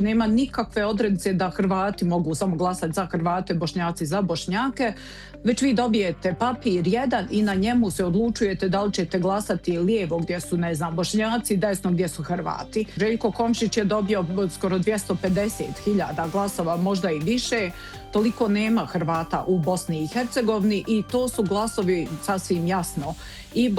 Nema nikakve odrednice da Hrvati mogu samo glasati za Hrvate, Bošnjaci za Bošnjake, već vi dobijete papir jedan i na njemu se odlučujete da li ćete glasati lijevo gdje su, ne znam, Bošnjaci, desno gdje su Hrvati. Željko Komšić je dobio skoro 250.000 glasova, možda i više. Toliko nema Hrvata u Bosni i Hercegovini i to su glasovi sasvim jasno. I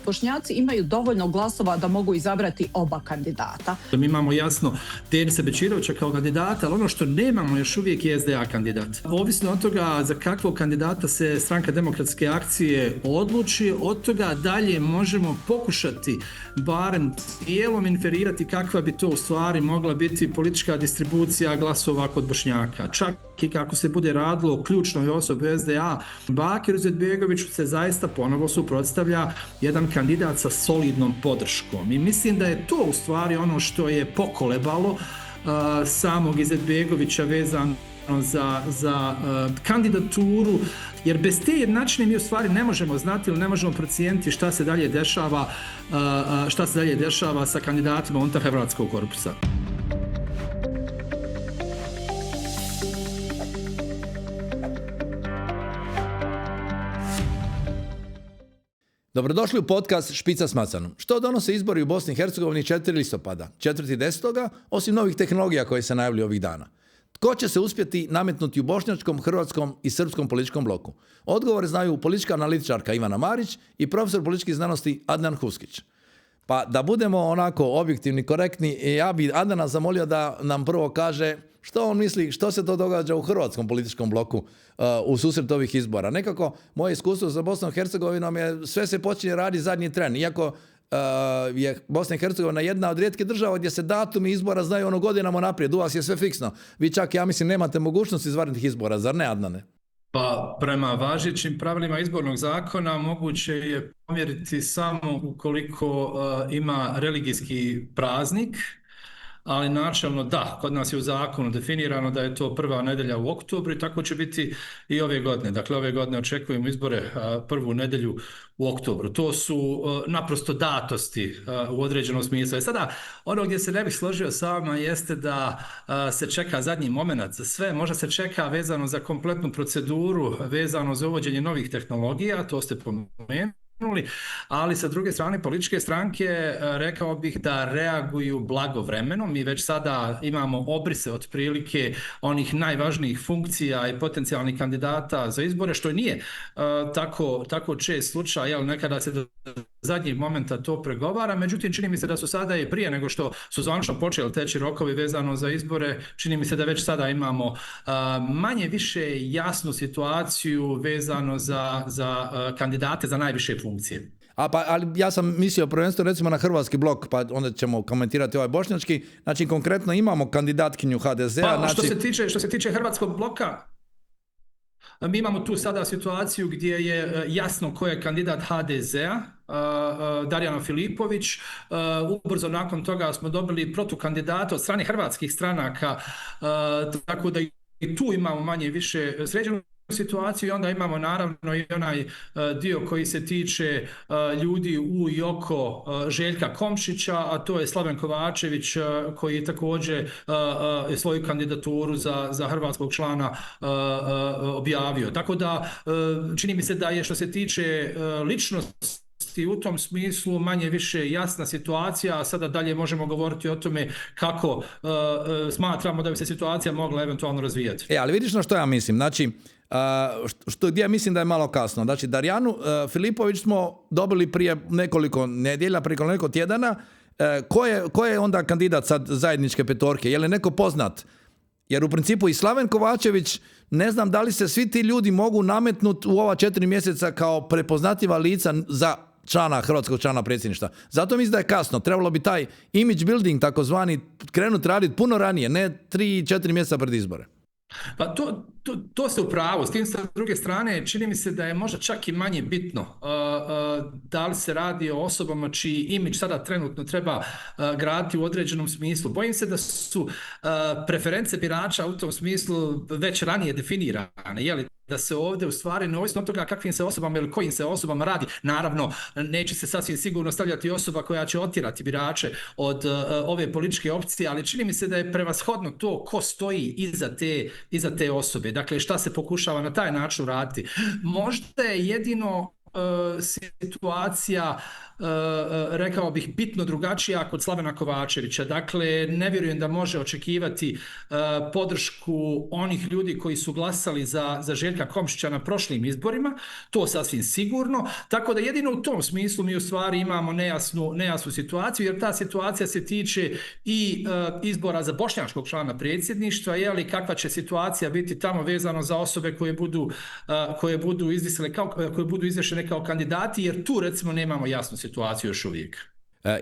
Bošnjaci imaju dovoljno glasova da mogu izabrati oba kandidata. Mi imamo jasno Denisa Bećirovića kao kandidata, ali ono što nemamo još uvijek je SDA kandidat. Ovisno od toga za kakvog kandidata se Stranka demokratske akcije odluči, od toga dalje možemo pokušati barem dijelom inferirati kakva bi to u stvari mogla biti politička distribucija glasova kod Bošnjaka. Čak i kako se bude radilo o ključnoj osobi SDA, Bakiru Izetbegoviću se zaista ponovo suprotstavlja jedan kandidat sa solidnom podrškom. I mislim da je to u stvari ono što je pokolebalo samog Izetbegovića vezano za kandidaturu, jer bez te jednačine mi u stvari ne možemo znati ili ne možemo procijeniti šta se dalje dešava sa kandidatima unutar hrvatskog korpusa. Dobrodošli u podcast Špica s macanom. Što donose izbori u Bosni i Hercegovini 4. listopada, 4.10. osim novih tehnologija koje se najavljuju ovih dana? Tko će se uspjeti nametnuti u bošnjačkom, hrvatskom i srpskom političkom bloku? Odgovore znaju politička analitičarka Ivana Marić i profesor političkih znanosti Adnan Huskić. Pa da budemo onako objektivni, korektni, ja bi Adnana zamolio da nam prvo kaže što on misli, što se to događa u hrvatskom političkom bloku u susret ovih izbora. Nekako, moje iskustvo sa Bosnom i Hercegovinom je sve se počinje raditi zadnji tren. Iako je Bosna i Hercegovina jedna od rijetkih država gdje se datumi izbora znaju ono godinama naprijed. U vas je sve fiksno. Vi čak, ja mislim, nemate mogućnosti izvanrednih izbora, zar ne, Adnane? Pa prema važećim pravilima izbornog zakona moguće je pomjeriti samo ukoliko ima religijski praznik, ali načelno da, kod nas je u zakonu definirano da je to prva nedjelja u oktobru i tako će biti i ove godine. Dakle, ove godine očekujemo izbore prvu nedjelju u oktobru. To su naprosto datosti u određenom smislu. I sada, ono gdje se ne bih složio s vama jeste da se čeka zadnji moment za sve. Možda se čeka vezano za kompletnu proceduru, vezano za uvođenje novih tehnologija, to ste pomenuli. Ali sa druge strane političke stranke rekao bih da reaguju blagovremeno. Mi već sada imamo obrise otprilike onih najvažnijih funkcija i potencijalnih kandidata za izbore, što nije tako čest slučaj, jel nekada se do zadnjeg momenta to pregovara, međutim čini mi se da su sada i prije nego što su zvanično počeli teći rokovi vezano za izbore, čini mi se da već sada imamo manje više jasnu situaciju vezano za kandidate za najviše funkcije. Ali ja sam mislio prvenstveno recimo na hrvatski blok, pa onda ćemo komentirati ovaj bošnjački. Znači konkretno imamo kandidatkinju HDZ-a. Pa što se tiče hrvatskog bloka, mi imamo tu sada situaciju gdje je jasno ko je kandidat HDZ-a, Darjana Filipović. Ubrzo nakon toga smo dobili protukandidata od strane hrvatskih stranaka, tako da i tu imamo manje više sređenu situaciju i onda imamo naravno i onaj dio koji se tiče ljudi u i oko Željka Komšića, a to je Slaven Kovačević koji je također svoju kandidaturu za hrvatskog člana objavio. Tako da čini mi se da je što se tiče ličnosti u tom smislu manje više jasna situacija, a sada dalje možemo govoriti o tome kako smatramo da bi se situacija mogla eventualno razvijati. Ali vidiš na što ja mislim, znači gdje mislim da je malo kasno. Znači, Darjanu Filipović smo dobili prije nekoliko nedjelja, preko nekoliko tjedana. Ko je onda kandidat sad zajedničke petorke? Je li neko poznat? Jer u principu i Slaven Kovačević, ne znam da li se svi ti ljudi mogu nametnuti u ova 4 mjeseca kao prepoznatljiva lica za hrvatskog člana predsjedništva. Zato mislim da je kasno. Trebalo bi taj image building takozvani krenuti raditi puno ranije, ne 3-4 mjeseca pred izbore. Pa to ste u pravu. S tim sa druge strane čini mi se da je možda čak i manje bitno da li se radi o osobama čiji imidž sada trenutno treba graditi u određenom smislu. Bojim se da su preference birača u tom smislu već ranije definirane. da se ovdje u stvari, neovisno od toga kakvim se osobama ili kojim se osobama radi, naravno neće se sasvim sigurno stavljati osoba koja će otjerati birače od ove političke opcije, ali čini mi se da je prevashodno to ko stoji iza te osobe. Dakle, šta se pokušava na taj način raditi. Možda je jedino situacija, rekao bih, bitno drugačija kod Slavena Kovačevića. Dakle, ne vjerujem da može očekivati podršku onih ljudi koji su glasali za Željka Komšića na prošlim izborima, to sasvim sigurno. Tako da jedino u tom smislu mi u stvari imamo nejasnu situaciju, jer ta situacija se tiče i izbora za bošnjačkog člana predsjedništva, ali kakva će situacija biti tamo vezano za osobe koje budu izvješene kao kandidati, jer tu recimo nemamo jasnu situaciju još uvijek.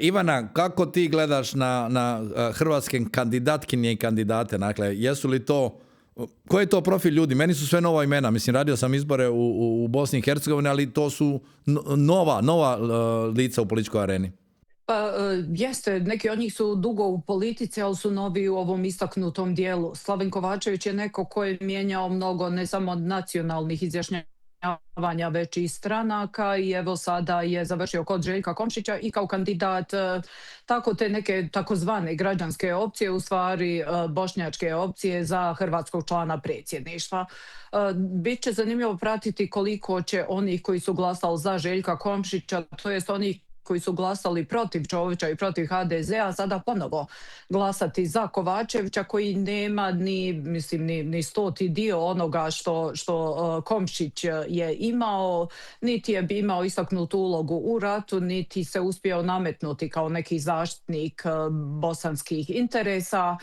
Ivana, kako ti gledaš na hrvatske kandidatkinje i kandidate? Dakle, jesu li to, koji je to profil ljudi? Meni su sve nova imena. Mislim, radio sam izbore u Bosni i Hercegovini, ali to su nova lica u političkoj areni. Pa jeste, neki od njih su dugo u politici, ali su novi u ovom istaknutom dijelu. Slaven Kovačević je neko koji je mijenjao mnogo ne samo nacionalnih izjašnjavanja, već i stranaka, i evo sada je završio kod Željka Komšića i kao kandidat tako te neke takozvane građanske opcije, u stvari bošnjačke opcije za hrvatskog člana predsjedništva. Biće zanimljivo pratiti koliko će onih koji su glasali za Željka Komšića, to jest onih koji su glasali protiv Čovića i protiv HDZ-a, sada ponovo glasati za Kovačevića, koji nema ni stoti dio onoga što Komšić je imao, niti je imao istaknutu ulogu u ratu, niti se uspio nametnuti kao neki zaštitnik bosanskih interesa,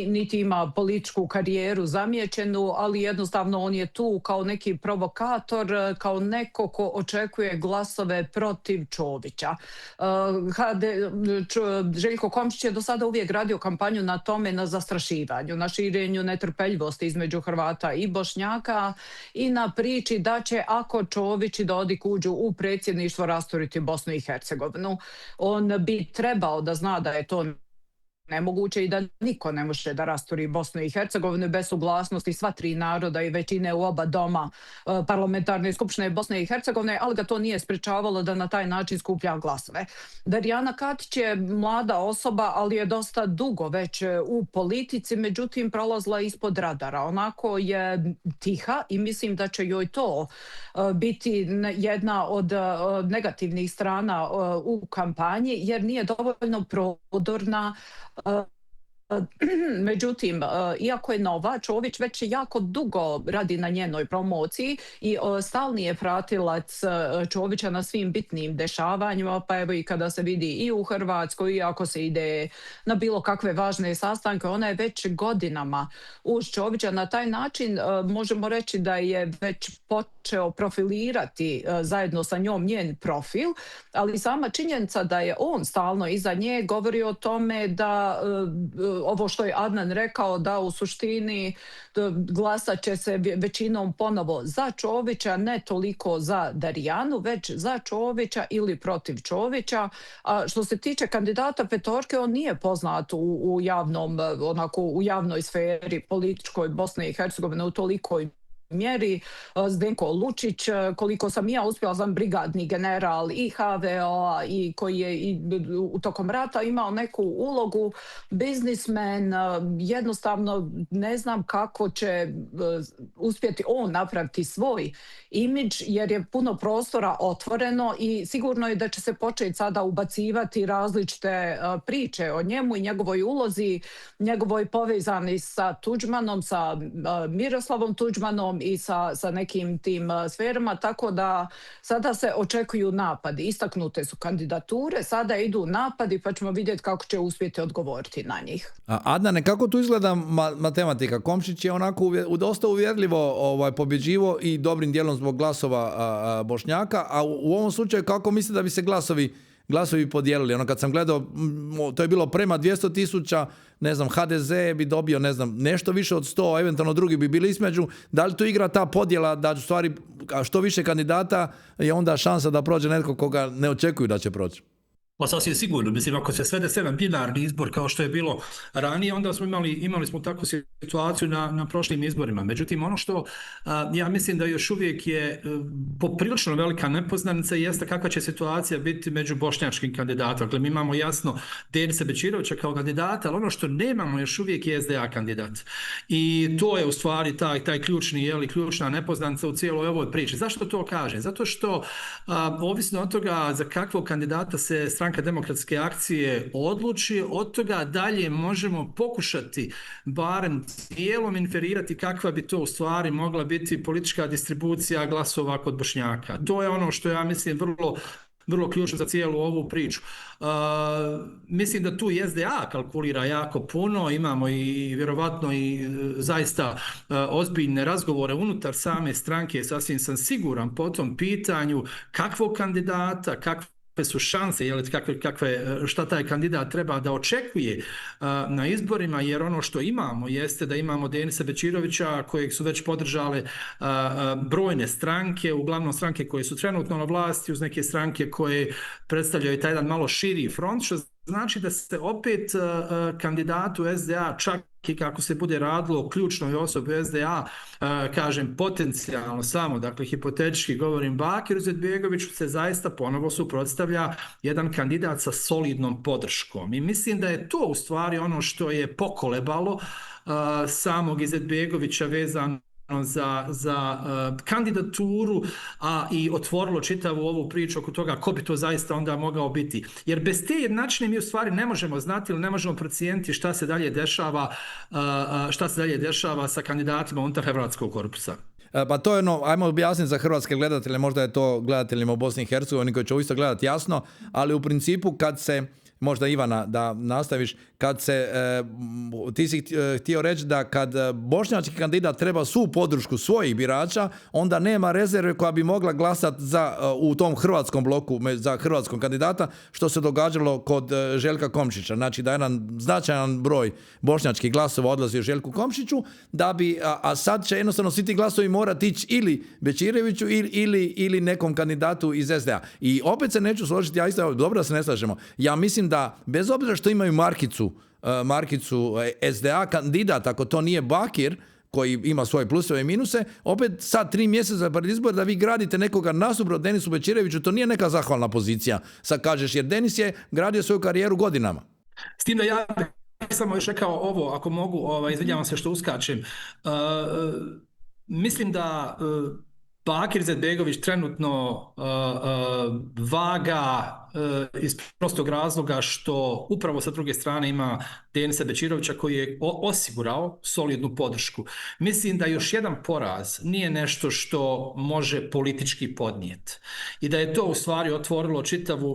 niti ima političku karijeru zamijećenu, ali jednostavno on je tu kao neki provokator, kao neko ko očekuje glasove protiv Čovića. Željko Komšić je do sada uvijek gradio kampanju na tome, na zastrašivanju, na širenju netrpeljivosti između Hrvata i Bošnjaka i na priči da će, ako Čović i Dodik uđu u predsjedništvo, rasturiti Bosnu i Hercegovinu. On bi trebao da zna da je to nemoguće i da niko ne može da rasturi Bosnu i Hercegovinu bez suglasnosti sva tri naroda i većine u oba doma parlamentarne skupštine Bosne i Hercegovine, ali ga to nije sprečavalo da na taj način skuplja glasove. Darijana Katić je mlada osoba, ali je dosta dugo već u politici, međutim prolazila ispod radara. Onako je tiha i mislim da će joj to biti jedna od negativnih strana u kampanji, jer nije dovoljno prodorna. Međutim, iako je nova, Čović već jako dugo radi na njenoj promociji i stalni je pratilac Čovića na svim bitnim dešavanjima, pa evo i kada se vidi i u Hrvatskoj, i ako se ide na bilo kakve važne sastanke, ona je već godinama uz Čovića. Na taj način možemo reći da je već počeo profilirati zajedno sa njom njen profil, ali sama činjenica da je on stalno iza nje govori o tome da ovo što je Adnan rekao, da u suštini glasat će se većinom ponovo za Čovića, ne toliko za Darijanu, već za Čovića ili protiv Čovića. A što se tiče kandidata petorke, on nije poznat u javnoj sferi političkoj Bosne i Hercegovine u tolikoj mjeri. Zdenko Lučić, koliko sam ja uspjela, znam, brigadni general i HVO-a i koji je i tokom rata imao neku ulogu, biznismen, jednostavno ne znam kako će uspjeti on napraviti svoj imidž, jer je puno prostora otvoreno i sigurno je da će se početi sada ubacivati različite priče o njemu i njegovoj ulozi, njegovoj povezani sa Tuđmanom, sa Miroslavom Tuđmanom i sa nekim tim sferama, tako da sada se očekuju napadi. Istaknute su kandidature, sada idu napadi, pa ćemo vidjeti kako će uspjeti odgovoriti na njih. Adnane, kako tu izgleda matematika? Komšić je onako dosta uvjerljivo pobjeđivo i dobrim dijelom zbog glasova Bošnjaka, a u ovom slučaju kako misli da bi se glasovi podijelili? Ono, kad sam gledao, to je bilo prema 200.000, ne znam, HDZ bi dobio, ne znam, nešto više od 100, eventualno drugi bi bili između. Da li tu igra ta podjela da u stvari što više kandidata je onda šansa da prođe netko koga ne očekuju da će proći? Pa sasvim sigurno, mislim, ako se svede sve na binarni izbor kao što je bilo ranije, onda smo imali smo takvu situaciju na prošlim izborima. Međutim, ono što ja mislim da još uvijek je poprilično velika nepoznanica jeste kakva će situacija biti među bošnjačkim kandidatom. Dakle, mi imamo jasno Denisa Bećirovića kao kandidata, ali ono što nemamo još uvijek je SDA kandidat. I to je u stvari taj ključna nepoznanica u cijeloj ovoj priči. Zašto to kažem? Zato što ovisno od toga za kakvog kandidata se Stranka demokratske akcije odluči, od toga dalje možemo pokušati barem dijelom inferirati kakva bi to u stvari mogla biti politička distribucija glasova kod Bošnjaka. To je ono što ja mislim vrlo ključno za cijelu ovu priču. Mislim da tu i SDA kalkulira jako puno, imamo i vjerovatno i zaista ozbiljne razgovore unutar same stranke, sasvim sam siguran po tom pitanju kakvog kandidata, kakve su šanse, šta taj kandidat treba da očekuje na izborima, jer ono što imamo jeste da imamo Denisa Bećirovića kojeg su već podržale brojne stranke, uglavnom stranke koje su trenutno na vlasti, uz neke stranke koje predstavljaju taj jedan malo širi front, što znači da se opet kandidatu SDA, čak i kako se bude radilo o ključnoj osobi SDA, kažem potencijalno samo, dakle hipotetički govorim, Bakiru Izetbegoviću se zaista ponovo suprotstavlja jedan kandidat sa solidnom podrškom. I mislim da je to u stvari ono što je pokolebalo samog Izetbegovića vezano za kandidaturu, a i otvorilo čitavu ovu priču oko toga ko bi to zaista onda mogao biti. Jer bez te jednačine mi u stvari ne možemo znati ili ne možemo procijeniti šta se dalje dešava sa kandidatima unutar hrvatskog korpusa. Pa to je ono, ajmo objasniti za hrvatske gledatelje, možda je to gledateljima u Bosni i Hercegovini koji će isto gledati jasno, ali u principu kad se, možda Ivana da nastaviš, kad se, ti si htio reći da kad bošnjački kandidat treba svu podršku svojih birača, onda nema rezerve koja bi mogla glasati u tom hrvatskom bloku za hrvatskog kandidata, što se događalo kod Željka Komšića. Znači da jedan značajan broj bošnjačkih glasova odlazi Željku Komšiću, a sad će jednostavno svi ti glasovi morati ići ili Bećiroviću ili nekom kandidatu iz SDA. I opet se neću složiti, ja isto, dobro da se ne slažemo. Ja mislim da bez obzira što imaju markicu SDA, kandidat, ako to nije Bakir, koji ima svoje pluseve i minuse, opet sad 3 mjeseca pred izbor da vi gradite nekoga nasuprot Denisu Bećiroviću, to nije neka zahvalna pozicija. Sad kažeš, jer Denis je gradio svoju karijeru godinama. S tim da ja samo još rekao ovo, ako mogu, izvinjavam se što uskačem. Mislim da Bakir Izetbegović trenutno vaga iz prostog razloga što upravo sa druge strane ima Denisa Bećirovića koji je osigurao solidnu podršku. Mislim da još jedan poraz nije nešto što može politički podnijeti i da je to u stvari otvorilo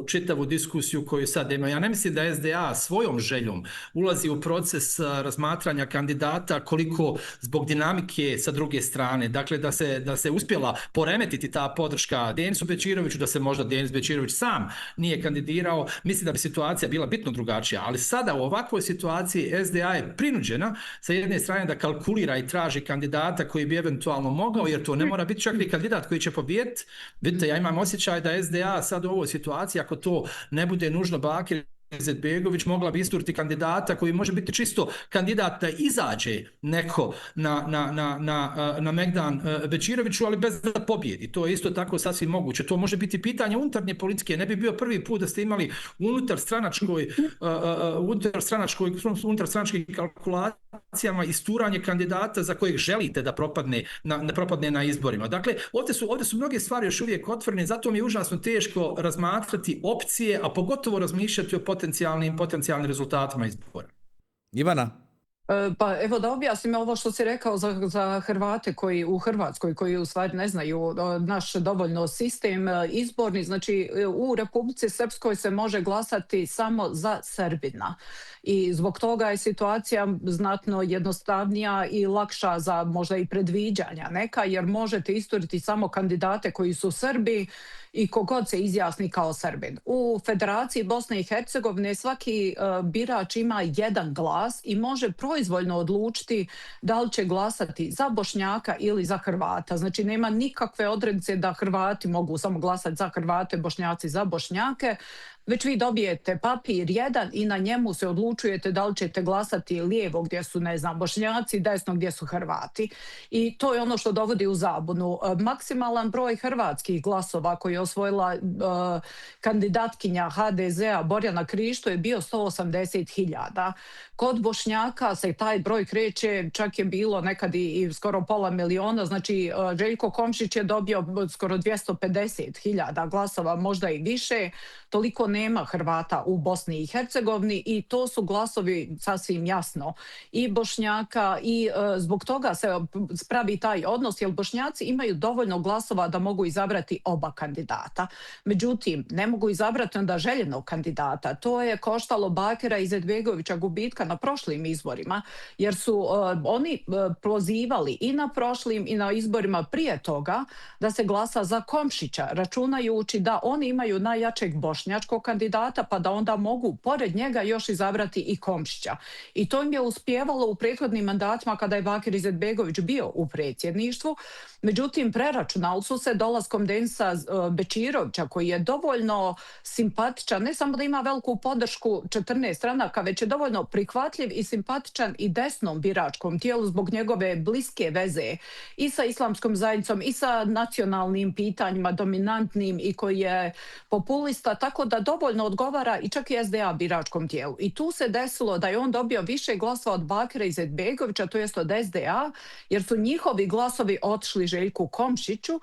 čitavu diskusiju koju sad ima. Ja ne mislim da SDA svojom željom ulazi u proces razmatranja kandidata koliko zbog dinamike sa druge strane. Dakle, da se uspjela poremetiti ta podrška Denisu Bećiroviću, da se možda Denis Bećirović sam nije kandidirao, mislim da bi situacija bila bitno drugačija. Ali sada u ovakvoj situaciji SDA je prinuđena sa jedne strane da kalkulira i traži kandidata koji bi eventualno mogao, jer to ne mora biti čak i kandidat koji će pobijediti. Vidite, ja imam osjećaj da SDA sad u ovoj situaciji, ako to ne bude nužno Bakir Izetbegović, mogla bi isturiti kandidata koji može biti čisto kandidat da izađe neko na Megdan Bećiroviću, ali bez da pobjedi. To je isto tako sasvim moguće. To može biti pitanje unutarnje politike. Ne bi bio prvi put da ste imali unutarstranačkim kalkulacijama isturanje kandidata za kojeg želite da propadne na izborima. Dakle, ovdje su mnoge stvari još uvijek otvorene, zato mi je užasno teško razmatrati opcije, a pogotovo razmišljati o potencijalnim rezultatima izbora. Ivana? Pa evo da objasnim ovo što si rekao za Hrvate koji u Hrvatskoj, koji u stvari ne znaju naš dovoljno sistem izborni. Znači u Republici Srpskoj se može glasati samo za Srbina. I zbog toga je situacija znatno jednostavnija i lakša za možda i predviđanja neka, jer možete isturiti samo kandidate koji su Srbi i kogod se izjasni kao Srbin. U Federaciji Bosne i Hercegovine svaki birač ima jedan glas i može proizvoljno odlučiti da li će glasati za Bošnjaka ili za Hrvata. Znači nema nikakve odrednice da Hrvati mogu samo glasati za Hrvate, Bošnjaci za Bošnjake. već vi dobijete papir jedan i na njemu se odlučujete da li ćete glasati lijevo gdje su, ne znam, Bošnjaci, desno gdje su Hrvati. I to je ono što dovodi u zabunu. Maksimalan broj hrvatskih glasova koji je osvojila kandidatkinja HDZ-a Borjana Krišto je bio 180.000. Kod Bošnjaka se taj broj kreće, čak je bilo nekad i skoro pola miliona, znači Željko Komšić je dobio skoro 250.000 glasova, možda i više. Toliko nema Hrvata u Bosni i Hercegovini i to su glasovi sasvim jasno i Bošnjaka i zbog toga se pravi taj odnos, jer Bošnjaci imaju dovoljno glasova da mogu izabrati oba kandidata. Međutim, ne mogu izabrati onda željenog kandidata. To je koštalo Bakira Izetbegovića gubitka na prošlim izborima, jer su oni pozivali i na prošlim i na izborima prije toga da se glasa za Komšića, računajući da oni imaju najjačeg bošnjačkog kandidata, pa da onda mogu pored njega još izabrati i Komšića. I to im je uspjevalo u prethodnim mandatima kada je Bakir Izetbegović bio u predsjedništvu. Međutim, preračunali su se dolaskom Denisa Bečirovića, koji je dovoljno simpatičan, ne samo da ima veliku podršku 14 stranaka, već je dovoljno prihvatljiv i simpatičan i desnom biračkom tijelu zbog njegove bliske veze i sa islamskom zajednicom i sa nacionalnim pitanjima dominantnim i koji je populista, tako da dovoljno odgovara i čak i SDA biračkom tijelu. I tu se desilo da je on dobio više glasova od Bakira Izetbegovića, to jest od SDA, jer su njihovi glasovi otišli Željku Komšiću,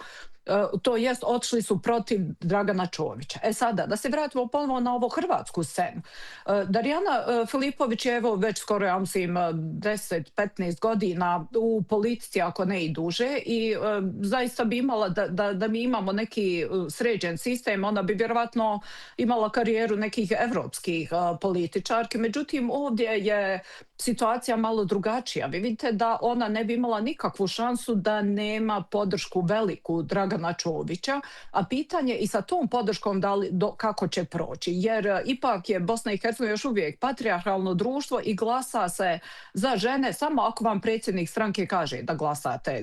to jest otišli su protiv Dragana Čovića. Sada, da se vratimo ponovo na ovo hrvatsku scenu. Darijana Filipović je evo već skoro, ja mislim, 10-15 godina u politici, ako ne i duže, i zaista bi imala, da mi imamo neki sređen sistem, ona bi vjerovatno imala karijeru nekih evropskih političarki. Međutim, ovdje je situacija malo drugačija. Vi vidite da ona ne bi imala nikakvu šansu da nema podršku veliku Dragana Čovića, a pitanje i sa tom podrškom kako će proći, jer ipak je Bosna i Hercegovina još uvijek patrijarhalno društvo i glasa se za žene samo ako vam predsjednik stranke kaže da glasate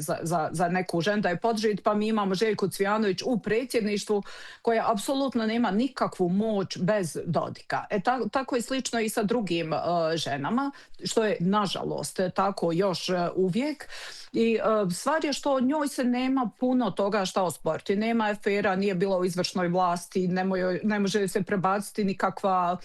za neku ženu, da je podržite, pa mi imamo Željku Cvijanović u predsjedništvu koja apsolutno nema nikakvu moć bez Dodika. Tako je slično i sa drugim ženama, što je nažalost tako još uvijek. I stvar je što njoj se nema puno toga šta osporiti. Nema afera, nije bila u izvršnoj vlasti, ne može se prebaciti nikakva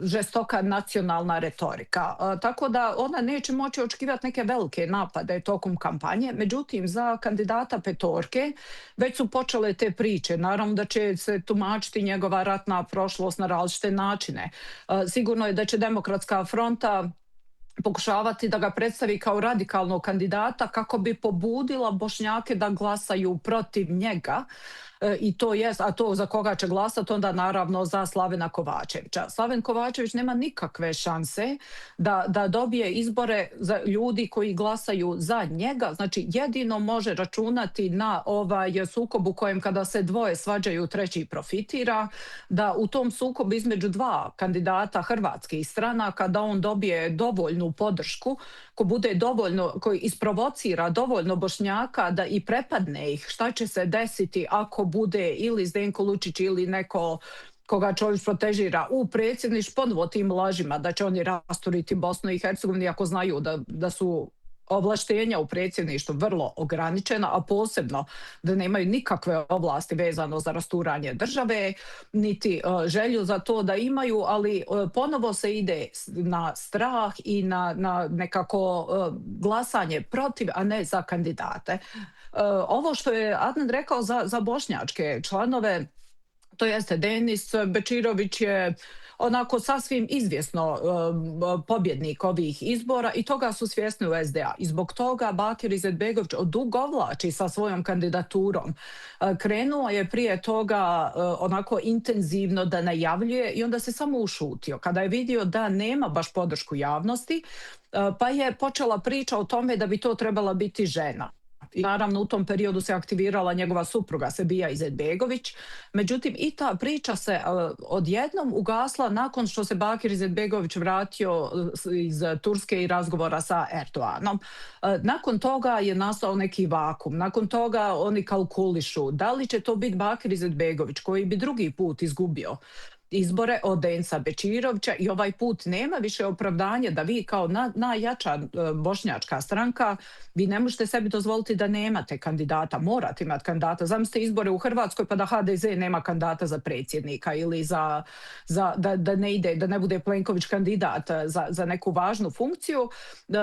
žestoka nacionalna retorika. Tako da ona neće moći očekivati neke velike napade tokom kampanje. Međutim, za kandidata petorke već su počele te priče. Naravno da će se tumačiti njegova ratna prošlost na različite načine. Sigurno je da će Demokratska fronta pokušavati da ga predstavi kao radikalnog kandidata kako bi pobudila Bošnjake da glasaju protiv njega. I to jest, a to za koga će glasati onda naravno za Slavena Kovačevića. Slaven Kovačević nema nikakve šanse da dobije izbore za ljudi koji glasaju za njega, znači jedino može računati na ovaj sukob u kojem kada se dvoje svađaju treći profitira, da u tom sukobu između dva kandidata hrvatskih stranaka da on dobije dovoljnu podršku, koji isprovocira dovoljno Bošnjaka da i prepadne ih. Šta će se desiti ako bude ili Zdenko Lučić ili neko koga Čović protežira u predsjedništvu ponovo tim lažima da će oni rasturiti Bosnu i Hercegovinu, ako znaju da su ovlaštenja u predsjedništvu vrlo ograničena, a posebno da nemaju nikakve ovlasti vezano za rasturanje države, niti želju za to da imaju, ali ponovo se ide na strah i na nekako glasanje protiv, a ne za kandidate. Ovo što je Adnan rekao za bošnjačke članove, to jeste Denis Bečirović je onako sasvim izvjesno pobjednik ovih izbora i toga su svjesni u SDA. I zbog toga Bakir Izetbegović odugovlači sa svojom kandidaturom. Krenuo je prije toga onako intenzivno da najavljuje i onda se samo ušutio. Kada je vidio da nema baš podršku javnosti, pa je počela priča o tome da bi to trebala biti žena. I naravno u tom periodu se aktivirala njegova supruga Sebija Izetbegović. Međutim, i ta priča se odjednom ugasla nakon što se Bakir Izetbegović vratio iz Turske i razgovora sa Erdoganom. Nakon toga je nastao neki vakum. Nakon toga oni kalkulišu da li će to biti Bakir Izetbegović koji bi drugi put izgubio izbore od Densa Bečirovića i ovaj put nema više opravdanja da vi kao najjača bošnjačka stranka, vi ne možete sebi dozvoliti da nemate kandidata, morate imati kandidata. Zamislite izbore u Hrvatskoj pa da HDZ nema kandidata za predsjednika ili da ne bude Plenković kandidat za neku važnu funkciju.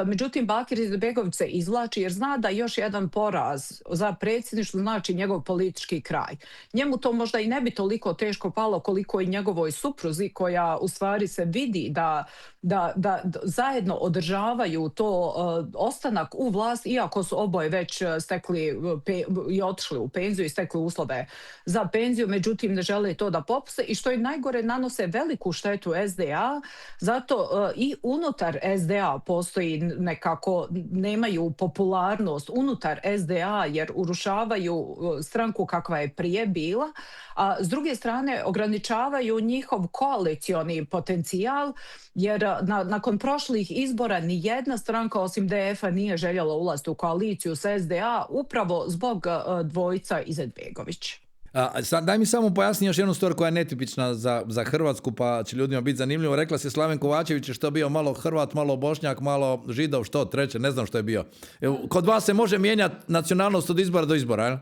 Međutim, Bakir Izetbegović se izvlači jer zna da još jedan poraz za predsjedništvo znači njegov politički kraj. Njemu to možda i ne bi toliko teško palo koliko i njegovoj supruzi koja u stvari se vidi da zajedno održavaju to ostanak u vlasti, iako su oboje već stekli i otišli u penziju i stekli uslove za penziju, međutim ne žele to da popuste i što je najgore nanose veliku štetu SDA, zato i unutar SDA postoji nekako, nemaju popularnost unutar SDA jer urušavaju stranku kakva je prije bila, a s druge strane ograničavaju njihov koalicioni potencijal jer nakon prošlih izbora ni jedna stranka osim DF-a nije željela ulaziti u koaliciju s SDA upravo zbog dvojica Izetbegović. Daj mi samo pojasni još jednu stvar koja je netipična za Hrvatsku, pa će ljudima biti zanimljivo. Rekla se Slaven Kovačević je što bio malo Hrvat, malo Bošnjak, malo Židov, što treće, ne znam što je bio. Kod vas se može mijenjati nacionalnost od izbora do izbora, jel?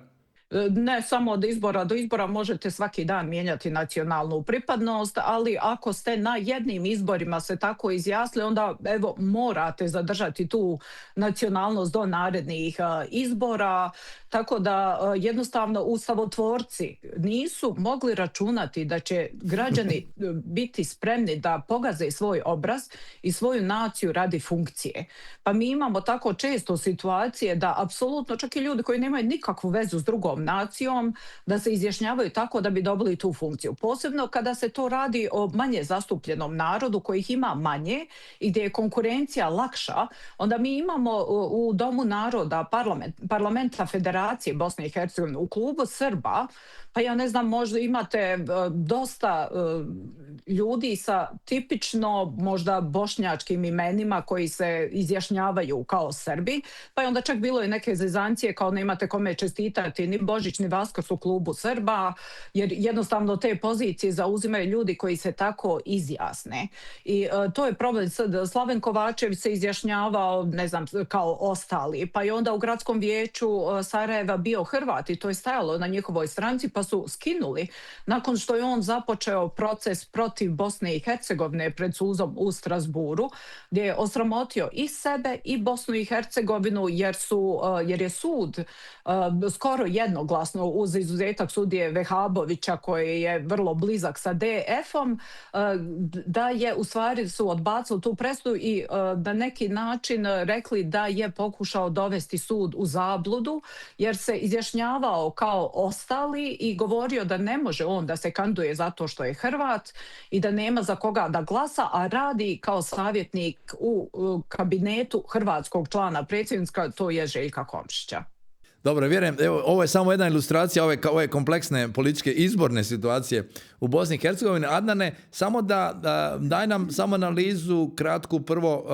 Ne samo od izbora do izbora, možete svaki dan mijenjati nacionalnu pripadnost, ali ako ste na jednim izborima se tako izjasnili, onda evo morate zadržati tu nacionalnost do narednih izbora, tako da jednostavno ustavotvorci nisu mogli računati da će građani biti spremni da pogaze svoj obraz i svoju naciju radi funkcije. Pa mi imamo tako često situacije da apsolutno čak i ljudi koji nemaju nikakvu vezu s drugom nacijom, da se izjašnjavaju tako da bi dobili tu funkciju. Posebno kada se to radi o manje zastupljenom narodu kojih ima manje i gdje je konkurencija lakša, onda mi imamo u Domu naroda parlamenta Federacije Bosne i Hercegovine u klubu Srba, pa ja ne znam, možda imate dosta ljudi sa tipično možda bošnjačkim imenima koji se izjašnjavaju kao Srbi, pa je onda čak bilo i neke zezancije kao nemate kome čestitati ni Božić ni Vaskrs u klubu Srba, jer jednostavno te pozicije zauzimaju ljudi koji se tako izjasne. I to je problem. Slaven Kovačević se izjašnjavao, ne znam, kao ostali, pa je onda u gradskom vijeću Sarajeva bio Hrvat i to je stajalo na njihovoj stranci, pa su skinuli nakon što je on započeo proces protiv Bosne i Hercegovine pred sudom u Strasburu, gdje je osramotio i sebe i Bosnu i Hercegovinu jer je sud skoro jednoglasno uz izuzetak sudije Vehabovića koji je vrlo blizak sa DF-om, da je u stvari su odbacili tu presudu i na neki način rekli da je pokušao dovesti sud u zabludu jer se izjašnjavao kao ostali i govorio da ne može on da se kandiduje zato što je Hrvat i da nema za koga da glasa, a radi kao savjetnik u kabinetu hrvatskog člana predsjedništva, to je Željka Komšića. Dobro, vjerujem, evo, ovo je samo jedna ilustracija ove kompleksne političke izborne situacije u Bosni i Hercegovini. Adnane, samo daj nam samo analizu kratku. Prvo,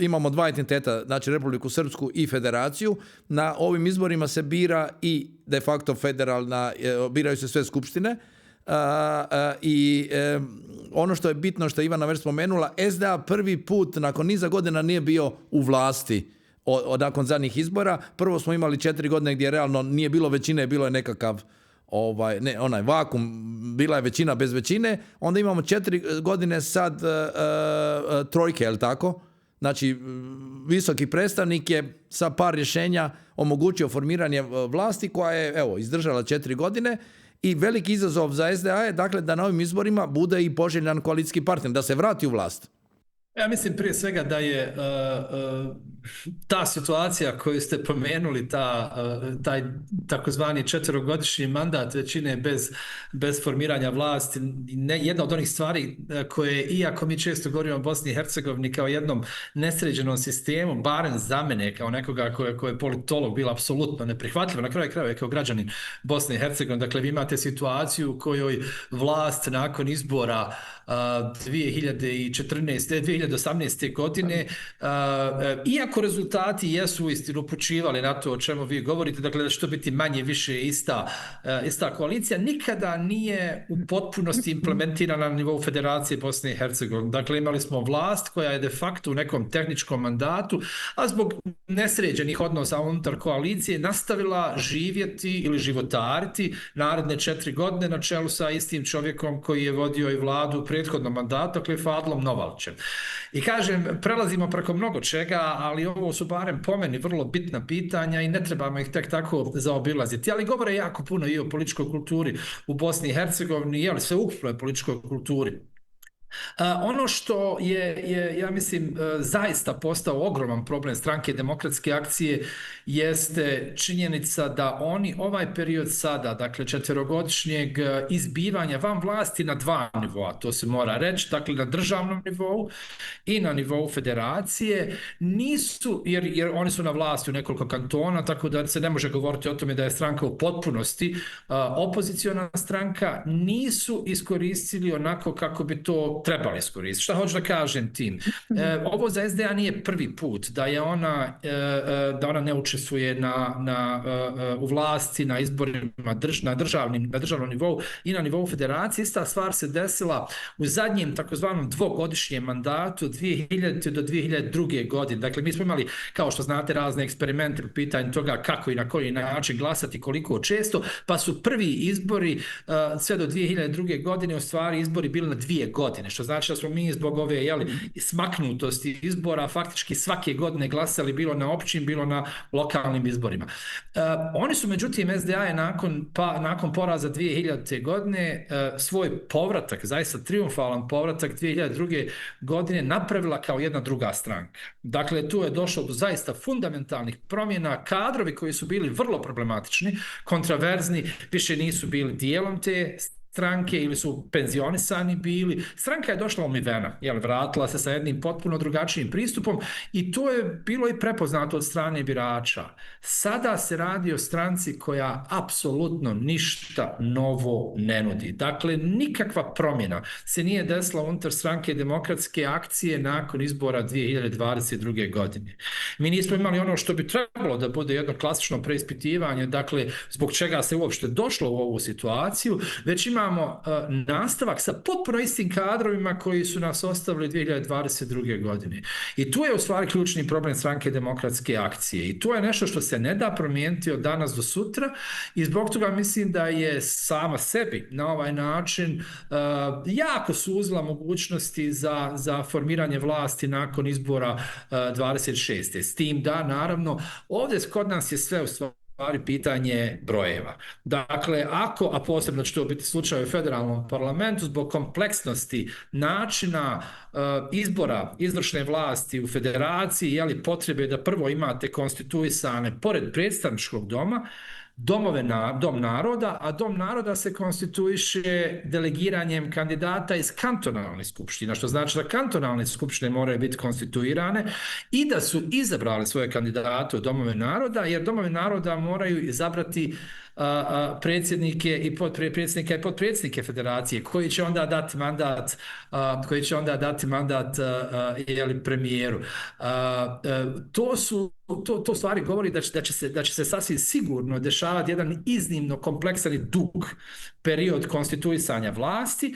imamo dva entiteta, znači Republiku Srpsku i Federaciju. Na ovim izborima se bira i de facto federalna, biraju se sve skupštine. I ono što je bitno, što je Ivana već spomenula, SDA prvi put nakon niza godina nije bio u vlasti nakon zadnjih izbora. Prvo smo imali 4 godine gdje realno nije bilo većine, bilo je nekakav onaj vakum, bila je većina bez većine. Onda imamo 4 godine sad trojke, je li tako? Znači, visoki predstavnik je sa par rješenja omogućio formiranje vlasti koja je, evo, izdržala 4 godine. I veliki izazov za SDA je, dakle, da na ovim izborima bude i poželjan koalicijski partner, da se vrati u vlast. Ja mislim prije svega da je ta situacija koju ste pomenuli, taj takozvani 4-godišnji mandat većine bez formiranja vlasti, jedna od onih stvari koje, iako mi često govorimo o Bosni i Hercegovini kao jednom nesređenom sistemu, barem za mene kao nekoga ko je politolog, bila apsolutno neprihvatljiva, na kraju krajeva kao građanin Bosne i Hercegovine. Dakle, vi imate situaciju u kojoj vlast nakon izbora 2018. godine, iako iako rezultati jesu uistinu upućivali na to o čemu vi govorite, dakle da će to biti manje više ista koalicija, nikada nije u potpunosti implementirana na nivou Federacije Bosne i Hercegovine. Dakle, imali smo vlast koja je de facto u nekom tehničkom mandatu, a zbog nesređenih odnosa unutar koalicije nastavila živjeti ili životariti naredne 4 godine na čelu sa istim čovjekom koji je vodio i vladu u prethodnom mandatu, dakle Fadlom Novalčem. I kažem, prelazimo preko mnogo čega, ali ovo su barem po meni vrlo bitna pitanja i ne trebamo ih tek tako zaobilaziti. Ali govore jako puno i o političkoj kulturi u Bosni i Hercegovini, jel, sveukupnoj političkoj kulturi. Ono što je, ja mislim, zaista postao ogroman problem Stranke demokratske akcije jeste činjenica da oni ovaj period sada, dakle 4-godišnjeg izbivanja van vlasti na 2 nivoa, to se mora reći, dakle na državnom nivou i na nivou federacije, nisu, jer oni su na vlasti u nekoliko kantona, tako da se ne može govoriti o tome da je stranka u potpunosti opoziciona stranka, nisu iskoristili onako kako bi to trebali iskoristiti. Šta hoću da kažem tim? Ovo za SDA nije prvi put da ona ne učestvuje u vlasti, na izborima na državnom nivou i na nivou federacije. Ista stvar se desila u zadnjem takozvanom 2-godišnjem mandatu 2000. do 2002. godine. Dakle, mi smo imali, kao što znate, razne eksperimente u pitanju toga kako i na koji način glasati, koliko često, pa su prvi izbori sve do 2002. godine u stvari izbori bili na 2 godine, što znači da smo mi zbog ove smaknutosti izbora faktički svake godine glasali bilo na općim, bilo na lokalnim izborima. Oni su, međutim, SDA je nakon poraza 2000. godine svoj povratak, zaista triumfalan povratak 2002. godine napravila kao jedna druga stranka. Dakle, tu je došlo do zaista fundamentalnih promjena. Kadrovi koji su bili vrlo problematični, kontraverzni, više nisu bili dijelom te stranke ili su penzionisani bili. Stranka je došla umivena, vratila se sa jednim potpuno drugačijim pristupom i to je bilo i prepoznato od strane birača. Sada se radi o stranci koja apsolutno ništa novo ne nudi. Dakle, nikakva promjena se nije desila unutar Stranke demokratske akcije nakon izbora 2022. godine. Mi nismo imali ono što bi trebalo da bude jedno klasično preispitivanje, dakle, zbog čega se uopšte došlo u ovu situaciju, već imamo nastavak sa potpuno istim kadrovima koji su nas ostavili 2022. godine. I tu je u stvari ključni problem Stranke demokratske akcije. I to je nešto što se ne da promijeniti od danas do sutra i zbog toga mislim da je sama sebi na ovaj način jako suzila mogućnosti za formiranje vlasti nakon izbora 26. S tim da, naravno, ovdje kod nas je sve u stvari pitanje brojeva. Dakle, a posebno će to biti slučaj u federalnom parlamentu, zbog kompleksnosti načina izbora izvršne vlasti u federaciji, potrebe da prvo imate konstituisane, pored predstavničkog doma, dom naroda, a dom naroda se konstituiše delegiranjem kandidata iz kantonalnih skupština, što znači da kantonalne skupštine moraju biti konstituirane i da su izabrali svoje kandidate u domove naroda, jer domove naroda moraju izabrati predsjednike i potpredsjednike federacije koji će onda dati mandat premijeru. To stvari govori da će se sasvim sigurno dešavati jedan iznimno kompleksan i dug period konstituisanja vlasti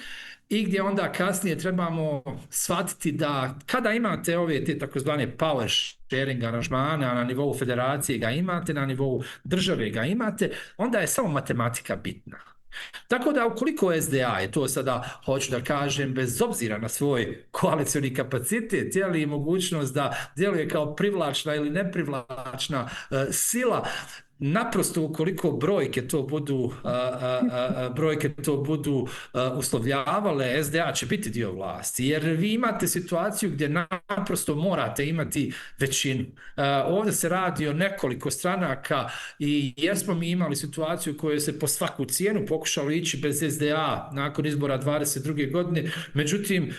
i gdje onda kasnije trebamo shvatiti da kada imate te takozvane power sharing aranžmana, na nivou federacije ga imate, na nivou države ga imate, onda je samo matematika bitna. Tako da ukoliko SDA, je to sada hoću da kažem, bez obzira na svoj koalicioni kapacitet, i mogućnost da djeluje kao privlačna ili neprivlačna sila, naprosto ukoliko brojke to budu uslovljavale, SDA će biti dio vlasti, jer vi imate situaciju gdje naprosto morate imati većinu. Ovdje se radi o nekoliko stranaka i jer smo mi imali situaciju u kojoj se po svaku cijenu pokušalo ići bez SDA nakon izbora 22. godine, međutim,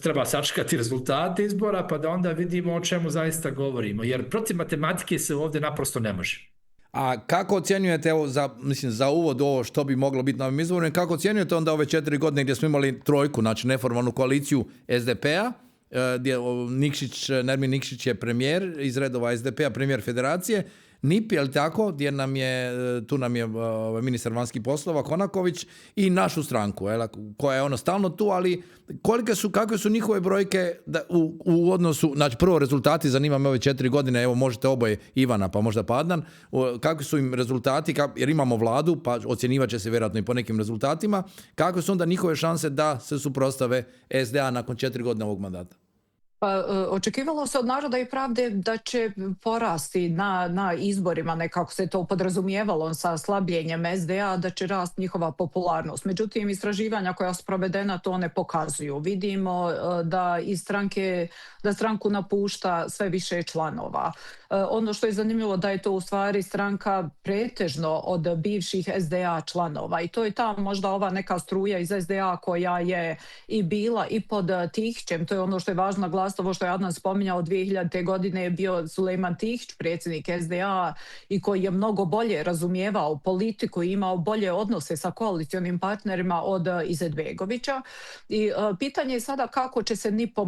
treba sačekati rezultate izbora pa da onda vidimo o čemu zaista govorimo, jer protiv matematike se ovdje naprosto ne može. A kako ocjenjujete, za uvod ovo što bi moglo biti na ovim izborima, kako ocjenjujete onda ove 4 godine gdje smo imali trojku, znači neformalnu koaliciju SDP-a, gdje Nermin Nikšić je premijer iz redova SDP-a, premijer federacije, NIP, je li tako, gdje tu nam je ministar vanjskih poslova Konaković i našu stranku, koja je stalno tu, ali kakve su njihove brojke u odnosu, znači prvo rezultati, zanima me ove 4 godine, evo možete oboje, Ivana pa možda Padnan, kakvi su im rezultati, jer imamo vladu, pa ocjenjivat će se vjerojatno i po nekim rezultatima, kakve su onda njihove šanse da se suprotstave SDA nakon 4 godine ovog mandata? Pa očekivalo se od Naroda i pravde da će porasti na izborima, nekako se to podrazumijevalo sa slabljenjem SDA, da će rast njihova popularnost. Međutim, istraživanja koja su provedena to ne pokazuju. Vidimo da stranku napušta sve više članova. Ono što je zanimljivo da je to u stvari stranka pretežno od bivših SDA članova i to je ta možda ova neka struja iz SDA koja je i bila i pod Tihićem, to je ono što je važno naglasiti, ovo što je Adnan spominjao, 2000. godine je bio Sulejman Tihić, predsjednik SDA i koji je mnogo bolje razumijevao politiku i imao bolje odnose sa koalicionim partnerima od Izetbegovića. I pitanje je sada kako će se NIP